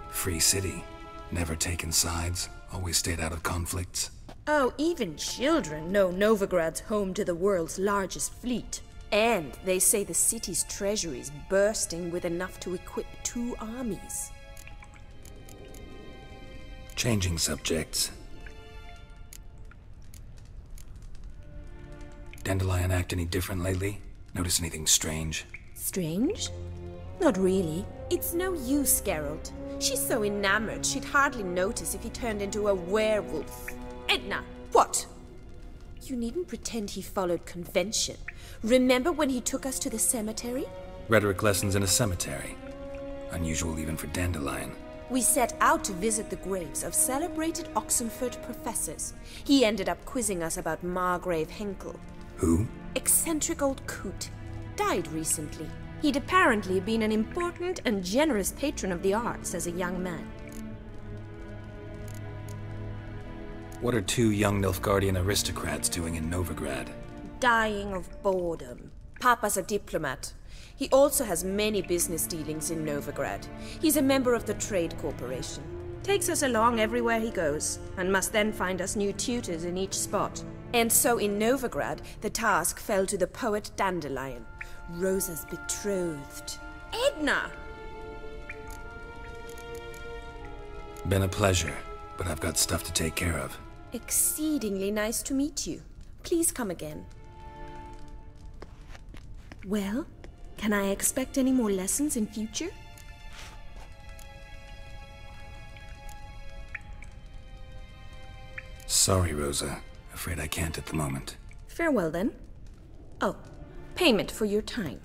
Free city. Never taken sides. Always stayed out of conflicts. Oh, even children know Novigrad's home to the world's largest fleet. And they say the city's treasury's bursting with enough to equip 2 armies. Changing subjects. Dandelion act any different lately? Notice anything strange? Strange? Not really. It's no use, Geralt. She's so enamored she'd hardly notice if he turned into a werewolf. Edna! What? You needn't pretend he followed convention. Remember when he took us to the cemetery? Rhetoric lessons in a cemetery. Unusual even for Dandelion. We set out to visit the graves of celebrated Oxenford professors. He ended up quizzing us about Margrave Henkel. Who? Eccentric old coot. Died recently. He'd apparently been an important and generous patron of the arts as a young man. What are 2 young Nilfgaardian aristocrats doing in Novigrad? Dying of boredom. Papa's a diplomat. He also has many business dealings in Novigrad. He's a member of the Trade Corporation. Takes us along everywhere he goes, and must then find us new tutors in each spot. And so in Novigrad, the task fell to the poet Dandelion, Rosa's betrothed. Edna! Been a pleasure, but I've got stuff to take care of. Exceedingly nice to meet you. Please come again. Well, can I expect any more lessons in future? Sorry, Rosa. Afraid I can't at the moment. Farewell, then. Oh, payment for your time.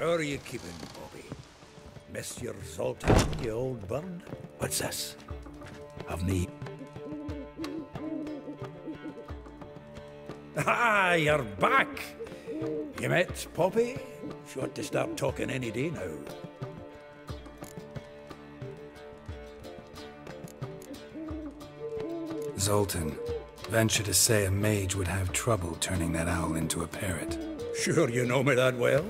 How are you keeping, Bobby? Missed your Zoltan, you old bird? What's this? Haven't he? Ah, you're back! You met Poppy? She ought to start talking any day now. Zoltan. Venture to say a mage would have trouble turning that owl into a parrot. Sure you know me that well?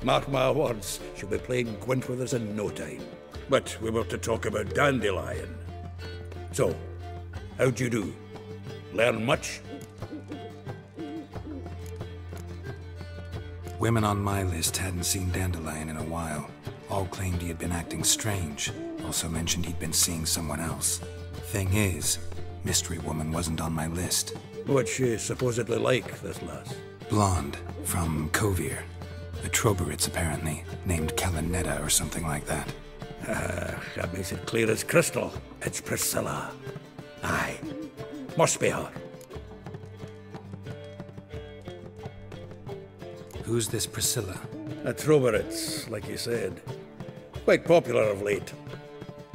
Mark my words, she'll be playing Gwent with us in no time. But we were to talk about Dandelion. So, how'd you do? Learn much? Women on my list hadn't seen Dandelion in a while. All claimed he had been acting strange. Also mentioned he'd been seeing someone else. Thing is, Mystery Woman wasn't on my list. What's she supposedly like, this lass? Blonde, from Kovir. A Troberitz, apparently, named Kalinetta or something like that. That makes it clear as crystal. It's Priscilla. Aye, must be her. Who's this Priscilla? A Troberitz, like you said. Quite popular of late.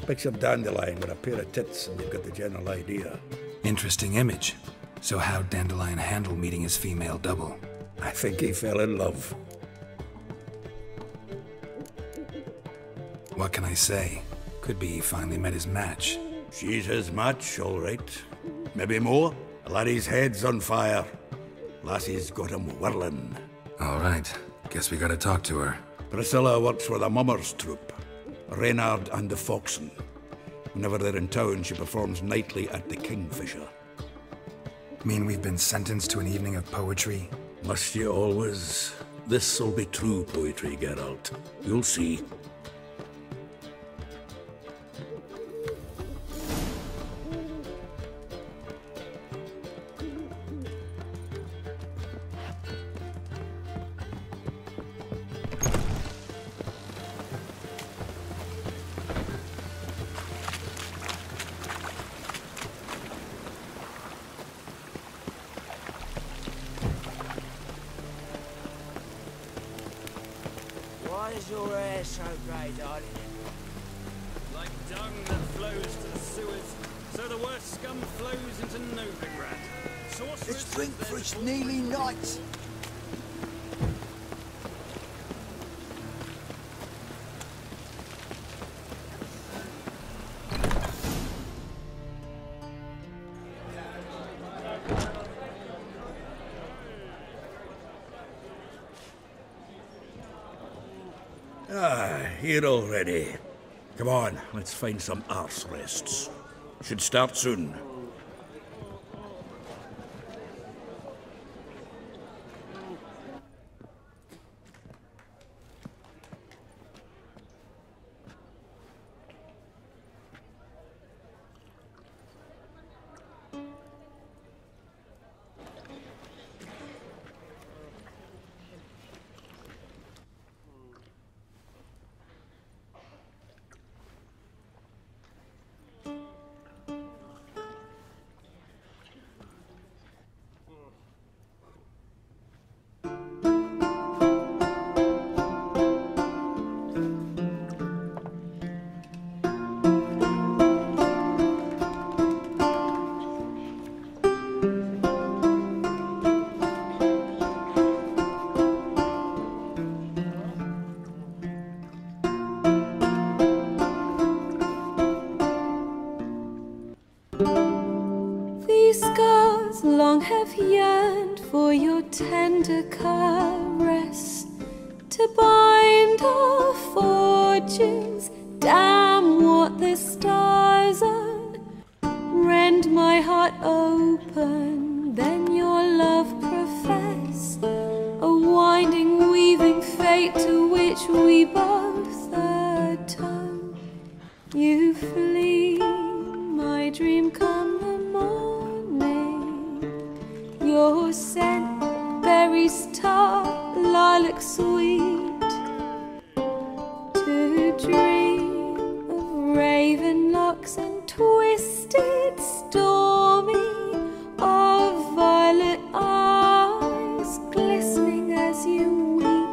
Picture Dandelion with a pair of tits and you've got the general idea. Interesting image. So how'd Dandelion handle meeting his female double? I think he fell in love. What can I say? Could be he finally met his match. She's his match, all right. Maybe more. Laddie's head's on fire. Lassie's got him whirling. All right. Guess we gotta talk to her. Priscilla works for the Mummers troupe. Reynard and the Foxen. Whenever they're in town, she performs nightly at the Kingfisher. Mean we've been sentenced to an evening of poetry? Must you always? This'll be true poetry, Geralt. You'll see. Why is your hair so grey, darling? Like dung that flows to the sewers, so the worst scum flows into Novigrad. Let's drink for its nearly night. Here already. Come on, let's find some arse rests. Should start soon. These scars long have yearned for your tender caress, to bind our fortunes. Damn what the stars are. Rend my heart open, then your love profess, a winding, weaving fate to which we both atone. You flee, my dream come the morning. Your scent, berries tart, lilac sweet, to dream of raven locks and twisted, stormy, of violet eyes glistening as you weep.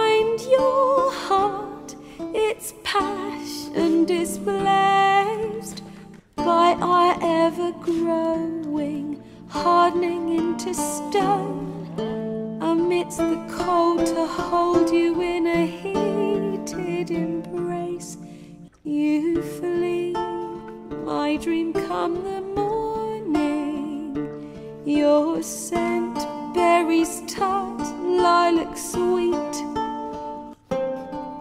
find your heart, its passion displaced by our ever-growing, hardening into stone. Amidst the cold to hold you in a heated embrace, you flee, my dream come the morning. Your scent, berries tart, lilac sweet,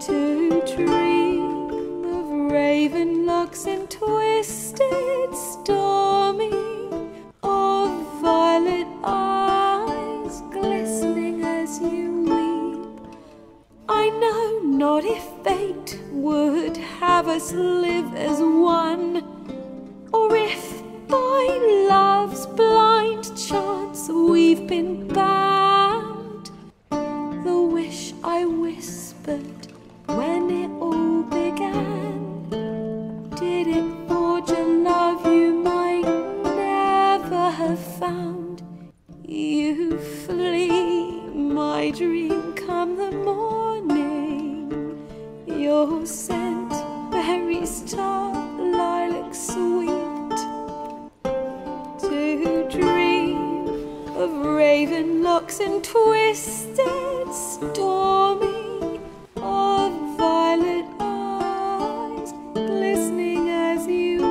to dream of raven locks and twisted stormy, of violet eyes glistening as you weep. I know not if fate would have us live as one, or if by love's blind chance we've been bound. The wish I whispered when it all began, did it forge a love you might never have found? You flee, my dream come the morning. Your scent, berries tart, lilac sweet, to dream of raven locks and twisted stormy, of violet eyes glistening as you weep.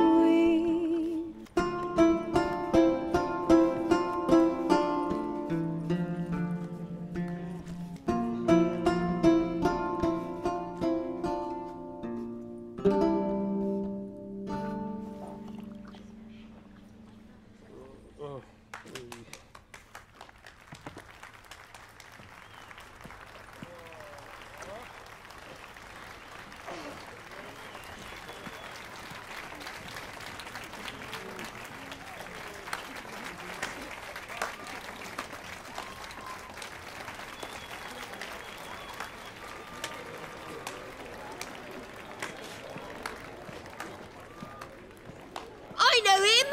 I know him!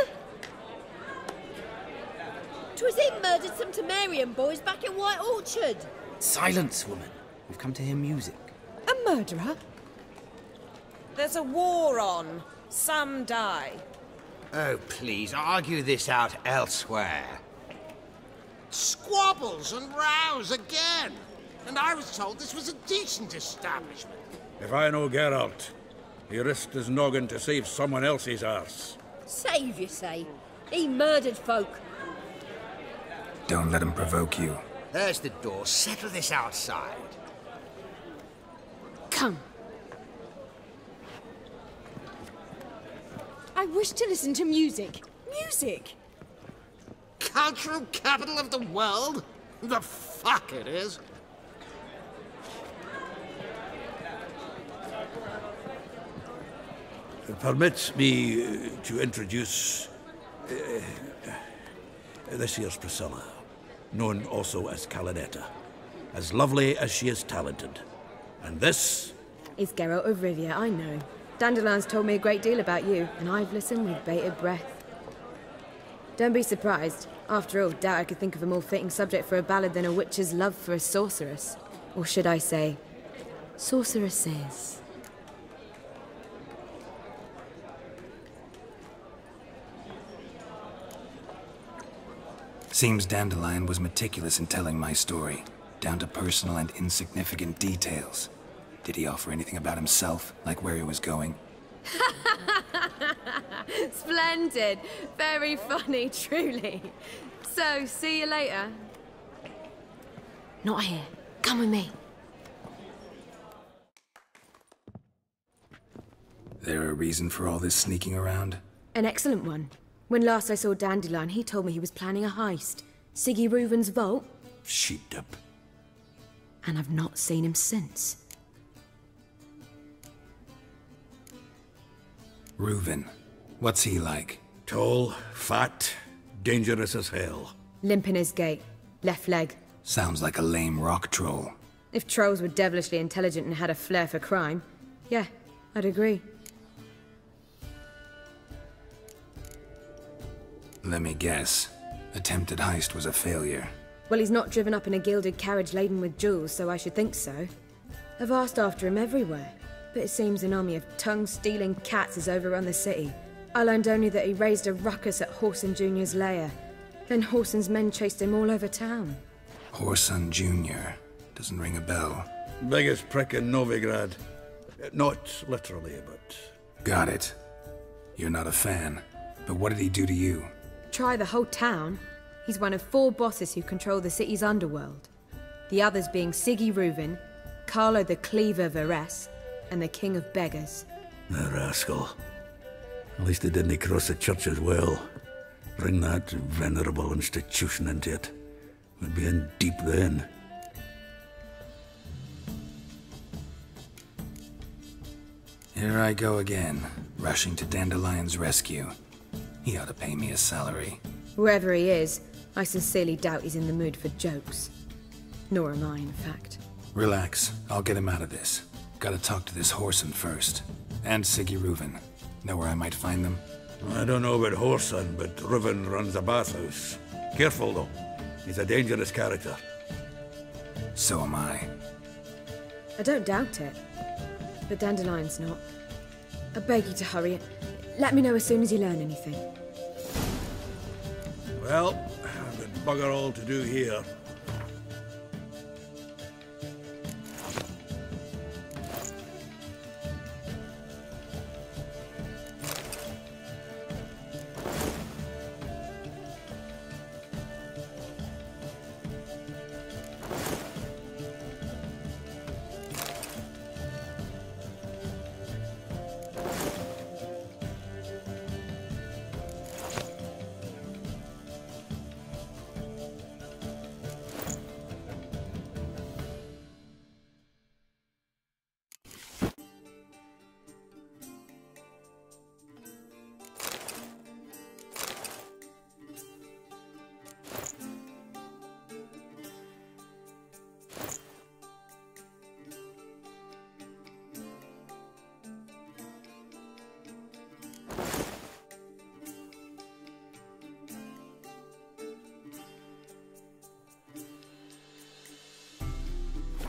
'Twas him murdered some Temerian boys back in White Orchard. Silence, woman. We've come to hear music. A murderer? There's a war on. Some die. Oh, please, argue this out elsewhere. Squabbles and rows again. And I was told this was a decent establishment. If I know Geralt, he risked his noggin to save someone else's arse. Save, you say? He murdered folk. Don't let him provoke you. There's the door. Settle this outside. Come. I wish to listen to music. Music! Cultural capital of the world? The fuck it is. Permit me to introduce this here's Priscilla, known also as Calinetta, as lovely as she is talented. And this is Geralt of Rivia, I know. Dandelion's told me a great deal about you, and I've listened with bated breath. Don't be surprised. After all, doubt I could think of a more fitting subject for a ballad than a witch's love for a sorceress. Or should I say, sorceresses. Seems Dandelion was meticulous in telling my story, down to personal and insignificant details. Did he offer anything about himself, like where he was going? Splendid. Very funny, truly. So, see you later. Not here. Come with me. There a reason for all this sneaking around? An excellent one. When last I saw Dandelion, he told me he was planning a heist. Siggy Reuven's vault. Sheep-dip. And I've not seen him since. Reuven. What's he like? Tall, fat, dangerous as hell. Limp in his gait. Left leg. Sounds like a lame rock troll. If trolls were devilishly intelligent and had a flair for crime, yeah, I'd agree. Let me guess. Attempted heist was a failure. Well, he's not driven up in a gilded carriage laden with jewels, so I should think so. I've asked after him everywhere, but it seems an army of tongue-stealing cats has overrun the city. I learned only that he raised a ruckus at Whoreson Jr.'s lair. Then Whoreson's men chased him all over town. Whoreson Jr. Doesn't ring a bell. Biggest prick in Novigrad. Not literally, but... Got it. You're not a fan. But what did he do to you? Try the whole town. He's one of 4 bosses who control the city's underworld. The others being Siggy Reuven, Carlo the Cleaver Varese, and the King of Beggars. The rascal. At least he didn't cross the church as well. Bring that venerable institution into it. We'd be in deep then. Here I go again, rushing to Dandelion's rescue. He ought to pay me a salary. Whoever he is, I sincerely doubt he's in the mood for jokes. Nor am I, in fact. Relax, I'll get him out of this. Gotta talk to this Whoreson first. And Siggy Reuven. Know where I might find them? I don't know about Whoreson, but Reuven runs a bathhouse. Careful, though. He's a dangerous character. So am I. I don't doubt it. But Dandelion's not. I beg you to hurry it. Let me know as soon as you learn anything. Well, I've got bugger all to do here.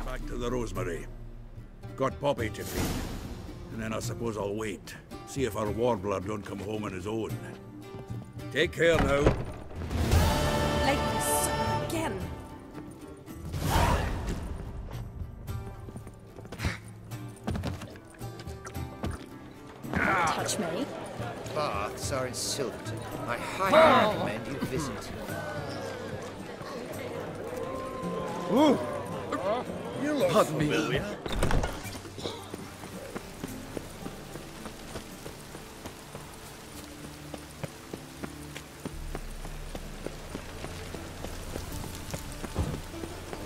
Back to the Rosemary. Got Poppy to feed. And then I suppose I'll wait. See if our warbler don't come home on his own. Take care now. Late for supper again. Touch me. Baths are in Silverton. I highly recommend you visit. Ooh. You look familiar.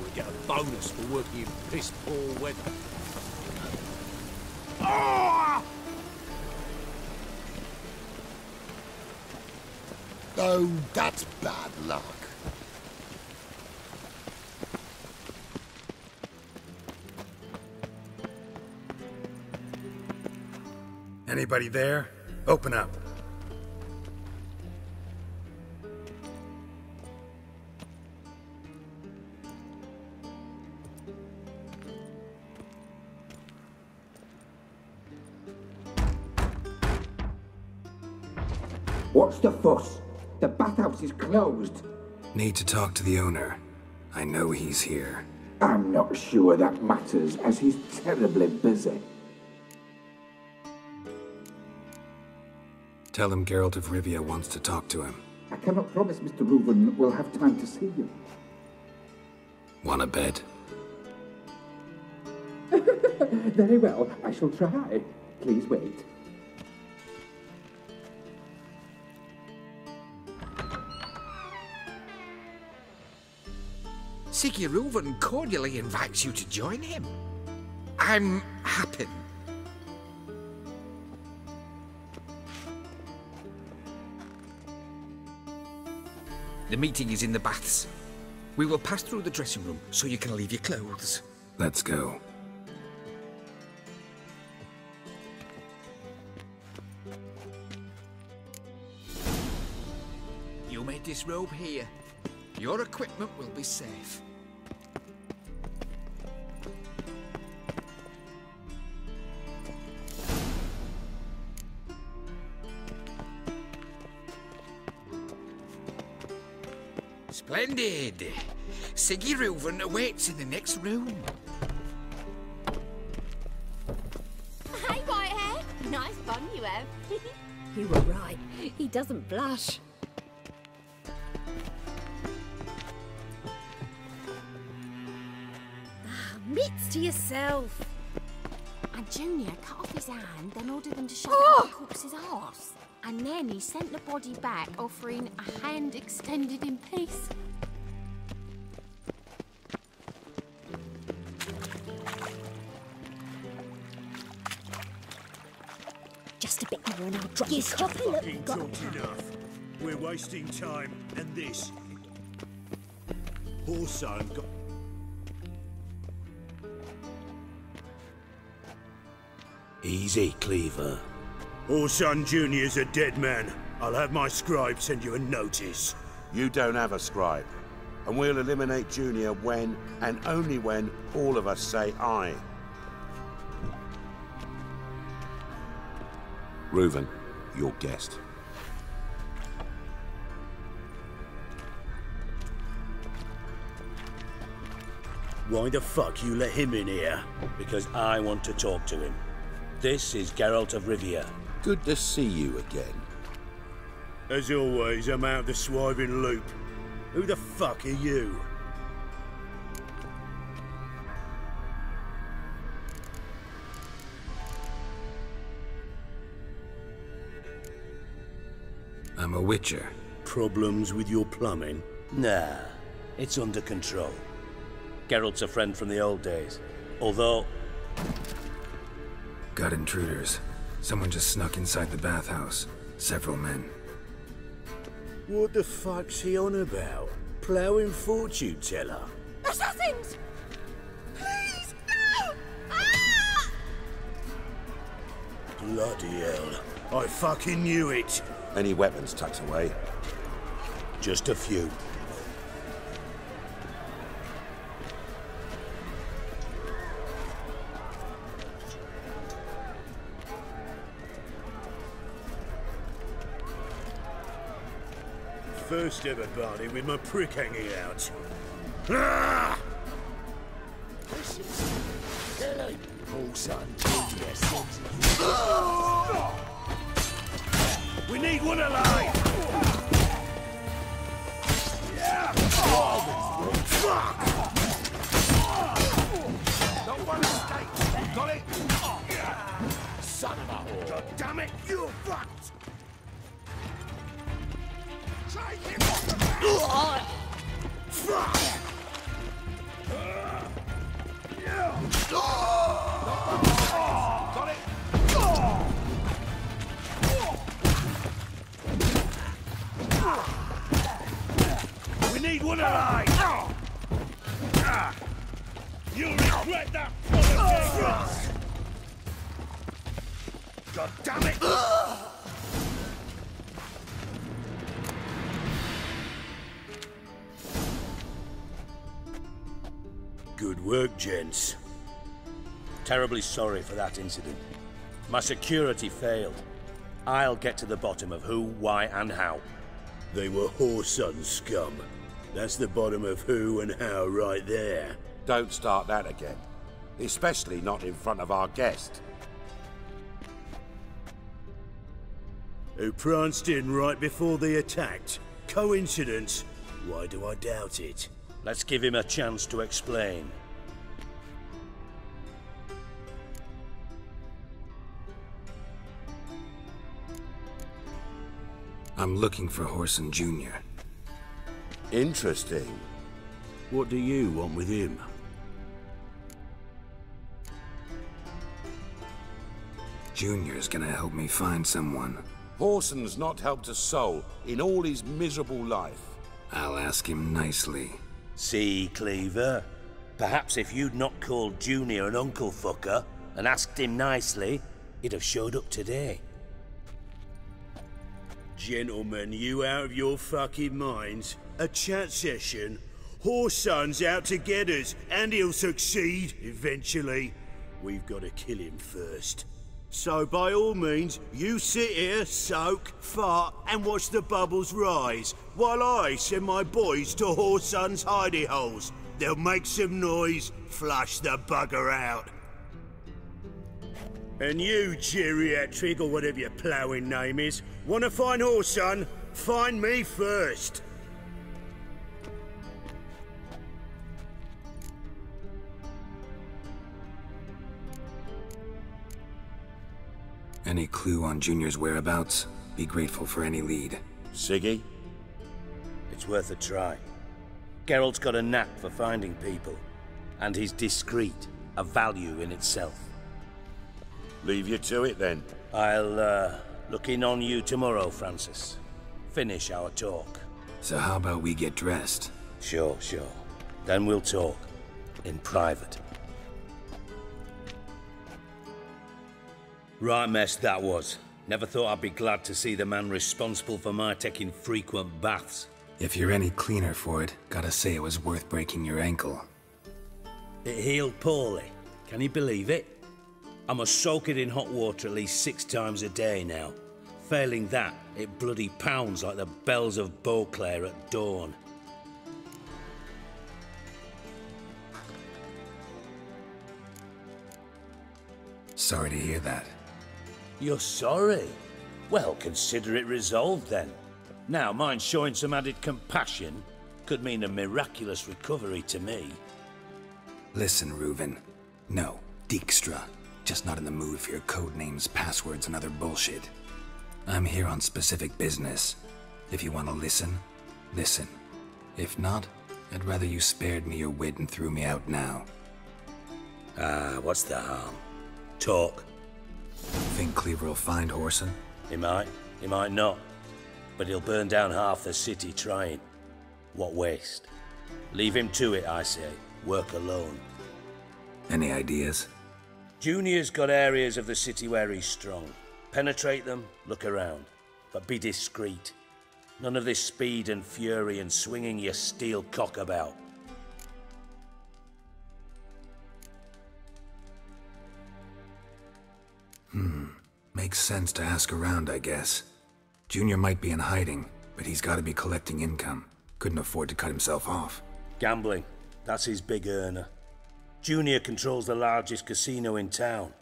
We get a bonus for working in piss-poor weather. Oh, that's bad luck. Anybody there? Open up. What's the fuss? The bathhouse is closed. Need to talk to the owner. I know he's here. I'm not sure that matters, as he's terribly busy. Tell him Geralt of Rivia wants to talk to him. I cannot promise Mr. Reuven will have time to see you. Want a bed? Very well, I shall try. Please wait. Siggy Reuven cordially invites you to join him. I'm happy. The meeting is in the baths. We will pass through the dressing room so you can leave your clothes. Let's go. You may disrobe here. Your equipment will be safe. Splendid. Siggy Reuven awaits in the next room. Hey, Whitehead. Nice bun you have. You were right. He doesn't blush. Mitts to yourself. And Junior cut off his hand, then ordered them to shove Oh! it up the corpse's arse. And then he sent the body back, offering a hand extended in peace. Just a bit more and I'll drop You you. stop it, look, Fucking got a talked plan. enough. We're wasting time, and this. Horson got. Easy, Cleaver. Orson Jr.'s a dead man. I'll have my scribe send you a notice. You don't have a scribe. And we'll eliminate Junior when, and only when, all of us say aye. Reuven, your guest. Why the fuck you let him in here? Because I want to talk to him. This is Geralt of Rivia. Good to see you again. As always, I'm out the swiving loop. Who the fuck are you? I'm a witcher. Problems with your plumbing? Nah, it's under control. Geralt's a friend from the old days. Although... Got intruders. Someone just snuck inside the bathhouse. Several men. What the fuck's he on about? Ploughing fortune teller? Assassins! Please, no! Ah! Bloody hell. I fucking knew it. Any weapons tucked away? Just a few. First ever party with my prick hanging out. Ah! This is killing. Orson We need one alive! Fuck! Not one escape. Got it? Son of a whore. God damn it, you're fucked! Take him off the back! Fuck! Got it? We need one alive! You'll regret that, motherfucker! God damn it! Good work, gents. Terribly sorry for that incident. My security failed. I'll get to the bottom of who, why, and how. They were Whoreson scum. That's the bottom of who and how right there. Don't start that again. Especially not in front of our guest. Who pranced in right before they attacked. Coincidence? Why do I doubt it? Let's give him a chance to explain. I'm looking for Whoreson Jr. Interesting. What do you want with him? Junior's gonna help me find someone. Whoreson's not helped a soul in all his miserable life. I'll ask him nicely. See, Cleaver? Perhaps if you'd not called Junior an uncle fucker and asked him nicely, he'd have showed up today. Gentlemen, you out of your fucking minds? A chat session? Whoreson's out to get us, and he'll succeed, eventually. We've got to kill him first. So by all means, you sit here, soak, fart, and watch the bubbles rise, while I send my boys to Whoreson's hidey holes. They'll make some noise, flush the bugger out. And you, geriatric, or whatever your ploughing name is, want to find Whoreson? Find me first. Any clue on Junior's whereabouts? Be grateful for any lead. Siggy? It's worth a try. Geralt's got a knack for finding people. And he's discreet, a value in itself. Leave you to it, then. I'll, look in on you tomorrow, Francis. Finish our talk. So how about we get dressed? Sure. Then we'll talk. In private. Right mess that was. Never thought I'd be glad to see the man responsible for my taking frequent baths. If you're any cleaner for it, gotta say it was worth breaking your ankle. It healed poorly. Can you believe it? I must soak it in hot water at least 6 times a day now. Failing that, it bloody pounds like the bells of Beauclair at dawn. Sorry to hear that. You're sorry? Well, consider it resolved then. Now, mind showing some added compassion could mean a miraculous recovery to me. Listen, Reuven. No, Dijkstra. Just not in the mood for your code names, passwords, and other bullshit. I'm here on specific business. If you want to listen, listen. If not, I'd rather you spared me your wit and threw me out now. What's the harm? Talk. Think Cleaver will find Whoreson? He might not. But he'll burn down half the city trying. What waste? Leave him to it, I say. Work alone. Any ideas? Junior's got areas of the city where he's strong. Penetrate them, look around. But be discreet. None of this speed and fury and swinging your steel cock about. Makes sense to ask around, I guess. Junior might be in hiding, but he's got to be collecting income. Couldn't afford to cut himself off. Gambling. That's his big earner. Junior controls the largest casino in town.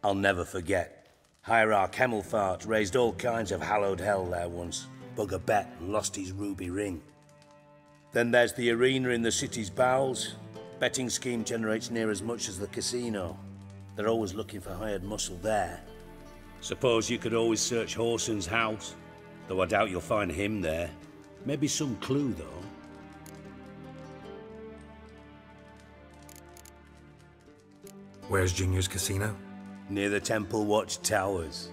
I'll never forget. Hierarch Hemmelfart raised all kinds of hallowed hell there once. Bug a bet and lost his ruby ring. Then there's the arena in the city's bowels. Betting scheme generates near as much as the casino. They're always looking for hired muscle there. Suppose you could always search Whoreson's house. Though I doubt you'll find him there. Maybe some clue, though. Where's Junior's casino? Near the Temple Watch Towers.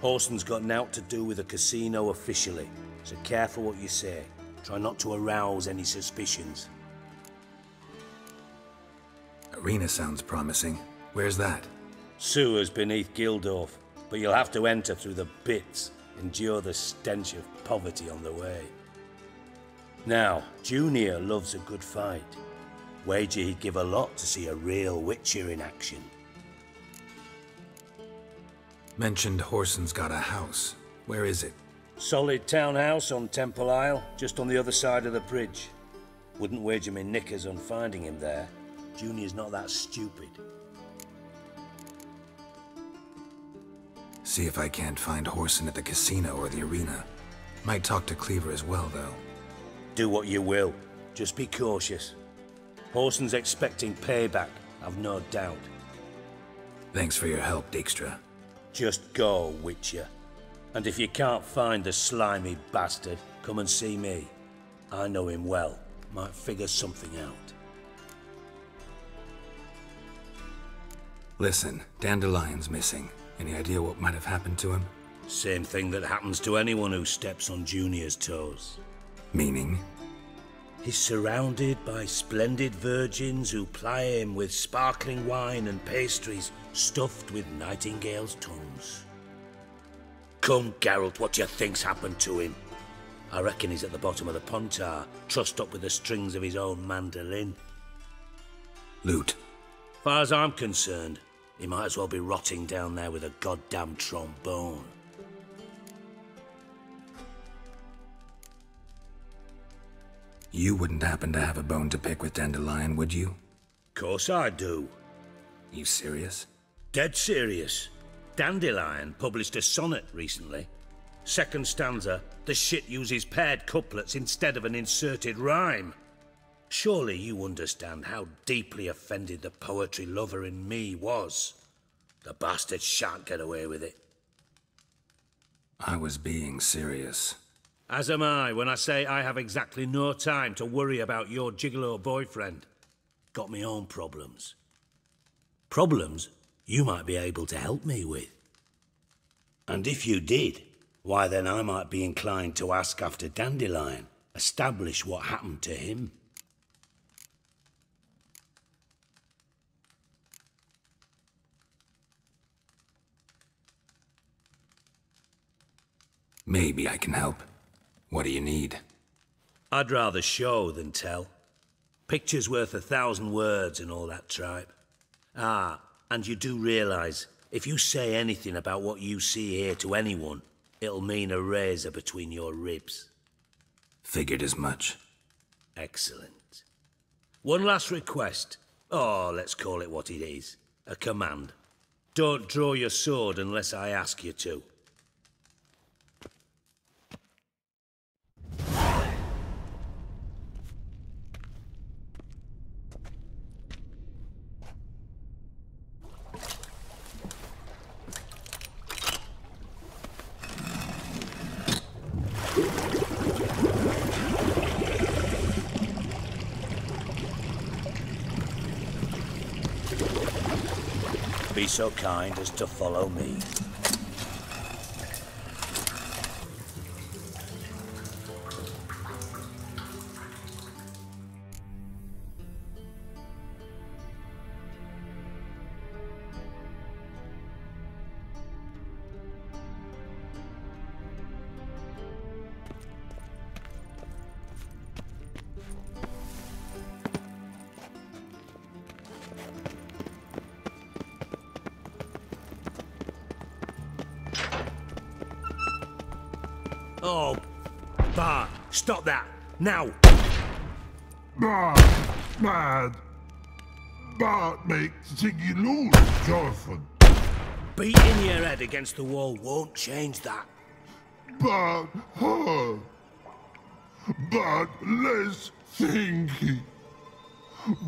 Whoreson's got nought to do with the casino officially, so careful what you say. Try not to arouse any suspicions. Arena sounds promising. Where's that? Sewers beneath Gildorf, but you'll have to enter through the bits, endure the stench of poverty on the way. Now, Junior loves a good fight. Wager he'd give a lot to see a real Witcher in action. Mentioned Whoreson's got a house. Where is it? Solid townhouse on Temple Isle, just on the other side of the bridge. Wouldn't wager me knickers on finding him there. Junior's not that stupid. See if I can't find Whoreson at the casino or the arena. Might talk to Cleaver as well, though. Do what you will. Just be cautious. Whoreson's expecting payback, I've no doubt. Thanks for your help, Dijkstra. Just go, Witcher. And if you can't find the slimy bastard, come and see me. I know him well. Might figure something out. Listen, Dandelion's missing. Any idea what might have happened to him? Same thing that happens to anyone who steps on Junior's toes. Meaning? He's surrounded by splendid virgins who ply him with sparkling wine and pastries stuffed with nightingales' tongues. Come, Geralt, what do you think's happened to him? I reckon he's at the bottom of the Pontar, trussed up with the strings of his own mandolin. Loot. Far as I'm concerned, He might as well be rotting down there with a goddamn trombone. You wouldn't happen to have a bone to pick with Dandelion, would you? Course I do. You serious? Dead serious. Dandelion published a sonnet recently. Second stanza, the shit uses paired couplets instead of an inserted rhyme. Surely you understand how deeply offended the poetry lover in me was. The bastard shan't get away with it. I was being serious. As am I when I say I have exactly no time to worry about your gigolo boyfriend. Got me own problems. Problems you might be able to help me with. And if you did, why then I might be inclined to ask after Dandelion, establish what happened to him. Maybe I can help. What do you need? I'd rather show than tell. Picture's worth 1,000 words and all that tripe. Ah, and you do realise, if you say anything about what you see here to anyone, it'll mean a razor between your ribs. Figured as much. Excellent. One last request. Oh, let's call it what it is. A command. Don't draw your sword unless I ask you to. Be so kind as to follow me. Oh, Bart, stop that, now! Mad. Bart makes Ziggy lose, Jonathan. Beating your head against the wall won't change that. But her. But less thinky.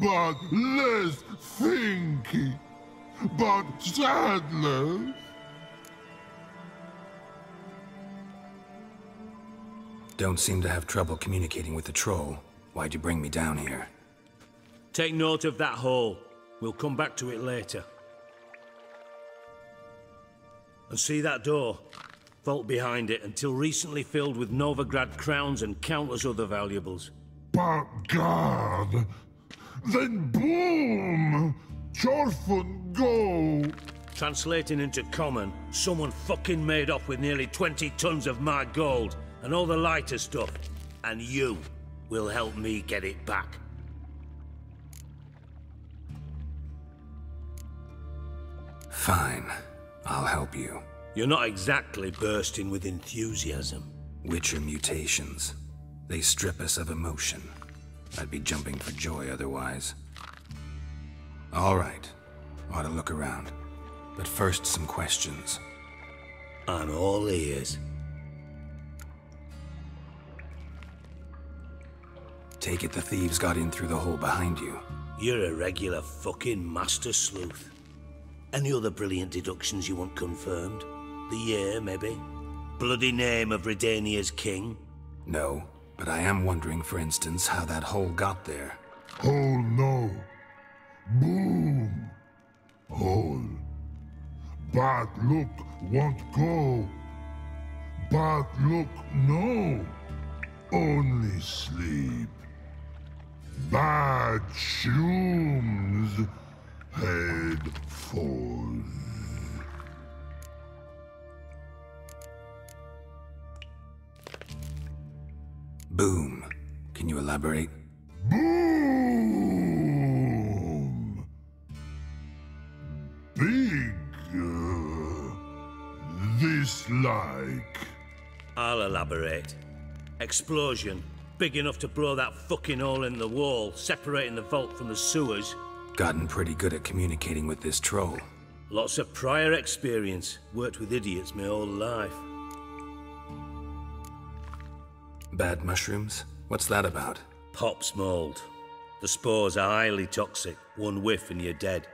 But less thinky. But sadler. Don't seem to have trouble communicating with the troll. Why'd you bring me down here? Take note of that hole. We'll come back to it later. And see that door? Vault behind it, until recently filled with Novigrad crowns and countless other valuables. But God! Then boom! Chorfun go! Translating into common, someone fucking made off with nearly 20 tons of my gold and all the lighter stuff. And you will help me get it back. Fine. I'll help you. You're not exactly bursting with enthusiasm. Witcher mutations. They strip us of emotion. I'd be jumping for joy otherwise. All right. Ought to look around. But first, some questions. I'm all ears. Take it the thieves got in through the hole behind you. You're a regular fucking master sleuth. Any other brilliant deductions you want confirmed? The year, maybe? Bloody name of Redania's king? No, but I am wondering, for instance, how that hole got there. Hole no. Boom. Hole. But look won't go. But look no. Only sleep. Bad shrooms. Head falls. Boom. Can you elaborate? Boom! big this like? I'll elaborate. Explosion, big enough to blow that fucking hole in the wall, separating the vault from the sewers. Gotten pretty good at communicating with this troll. Lots of prior experience. Worked with idiots my whole life. Bad mushrooms? What's that about? Pops mold. The spores are highly toxic. One whiff and you're dead.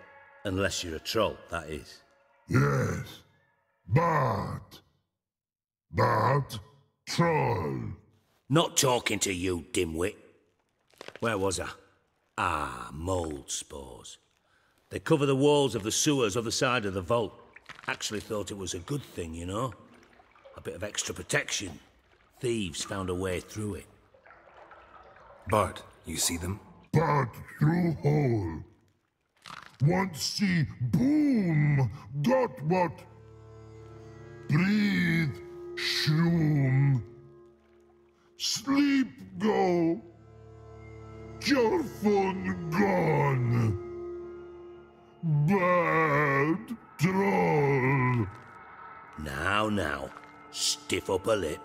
Unless you're a troll, that is. Yes, but troll. Not talking to you, dimwit. Where was I? Ah, mold spores. They cover the walls of the sewers other side of the vault. Actually thought it was a good thing, you know? A bit of extra protection. Thieves found a way through it. Bart, you see them? Bart through hole. Want see boom. Got what? Breathe. Shroom. Sleep go. Your phone gone. Bad troll. Now, stiff upper lip.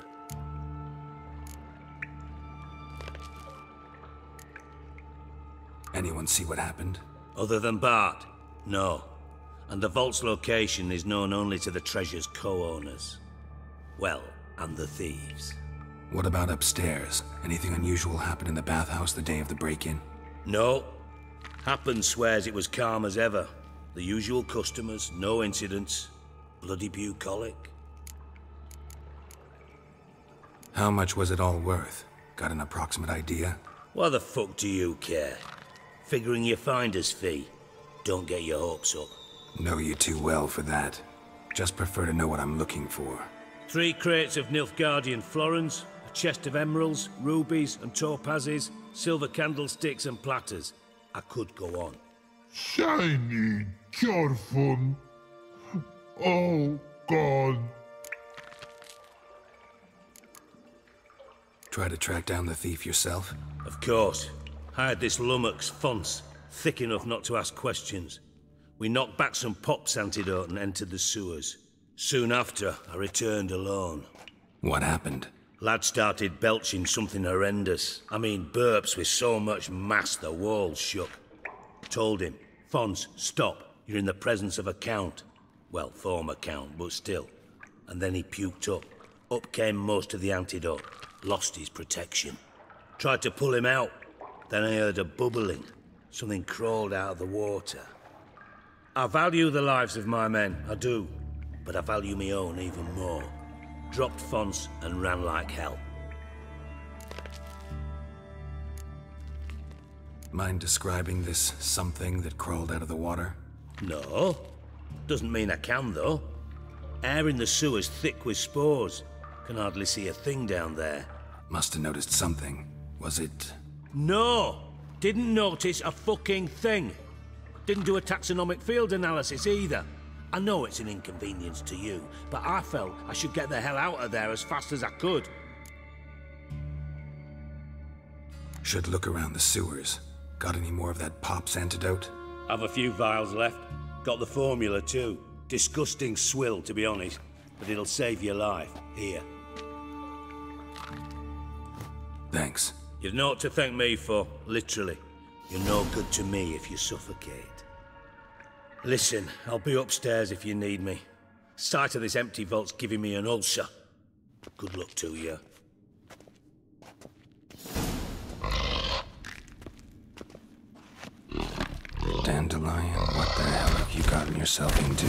Anyone see what happened? Other than Bart? No. And the vault's location is known only to the treasure's co-owners. Well, and the thieves. What about upstairs? Anything unusual happen in the bathhouse the day of the break-in? No. Happen swears it was calm as ever. The usual customers, no incidents. Bloody bucolic. How much was it all worth? Got an approximate idea? Why the fuck do you care? Figuring your finder's fee. Don't get your hopes up. Know you too well for that. Just prefer to know what I'm looking for. 3 crates of Nilfgaardian florins, a chest of emeralds, rubies and topazes, silver candlesticks and platters. I could go on. Shiny, careful. Oh, God. Try to track down the thief yourself? Of course. Hired this lummox, Fons, thick enough not to ask questions. We knocked back some Pop's antidote and entered the sewers. Soon after, I returned alone. What happened? Lad started belching something horrendous. I mean, burps with so much mass the walls shook. Told him, Fons, stop. You're in the presence of a count. Well, former count, but still. And then he puked up. Up came most of the antidote. Lost his protection. Tried to pull him out. Then I heard a bubbling. Something crawled out of the water. I value the lives of my men, I do. But I value my own even more. Dropped Fons and ran like hell. Mind describing this something that crawled out of the water? No. Doesn't mean I can, though. Air in the sewer's thick with spores. Can hardly see a thing down there. Must have noticed something. Was it... No! Didn't notice a fucking thing. Didn't do a taxonomic field analysis either. I know it's an inconvenience to you, but I felt I should get the hell out of there as fast as I could. Should look around the sewers. Got any more of that Pop's antidote? Have a few vials left. Got the formula too. Disgusting swill, to be honest. But it'll save your life. Here. Thanks. You've naught to thank me for, literally. You're no good to me if you suffocate. Listen, I'll be upstairs if you need me. Sight of this empty vault's giving me an ulcer. Good luck to you. Dandelion, what the hell have you gotten yourself into?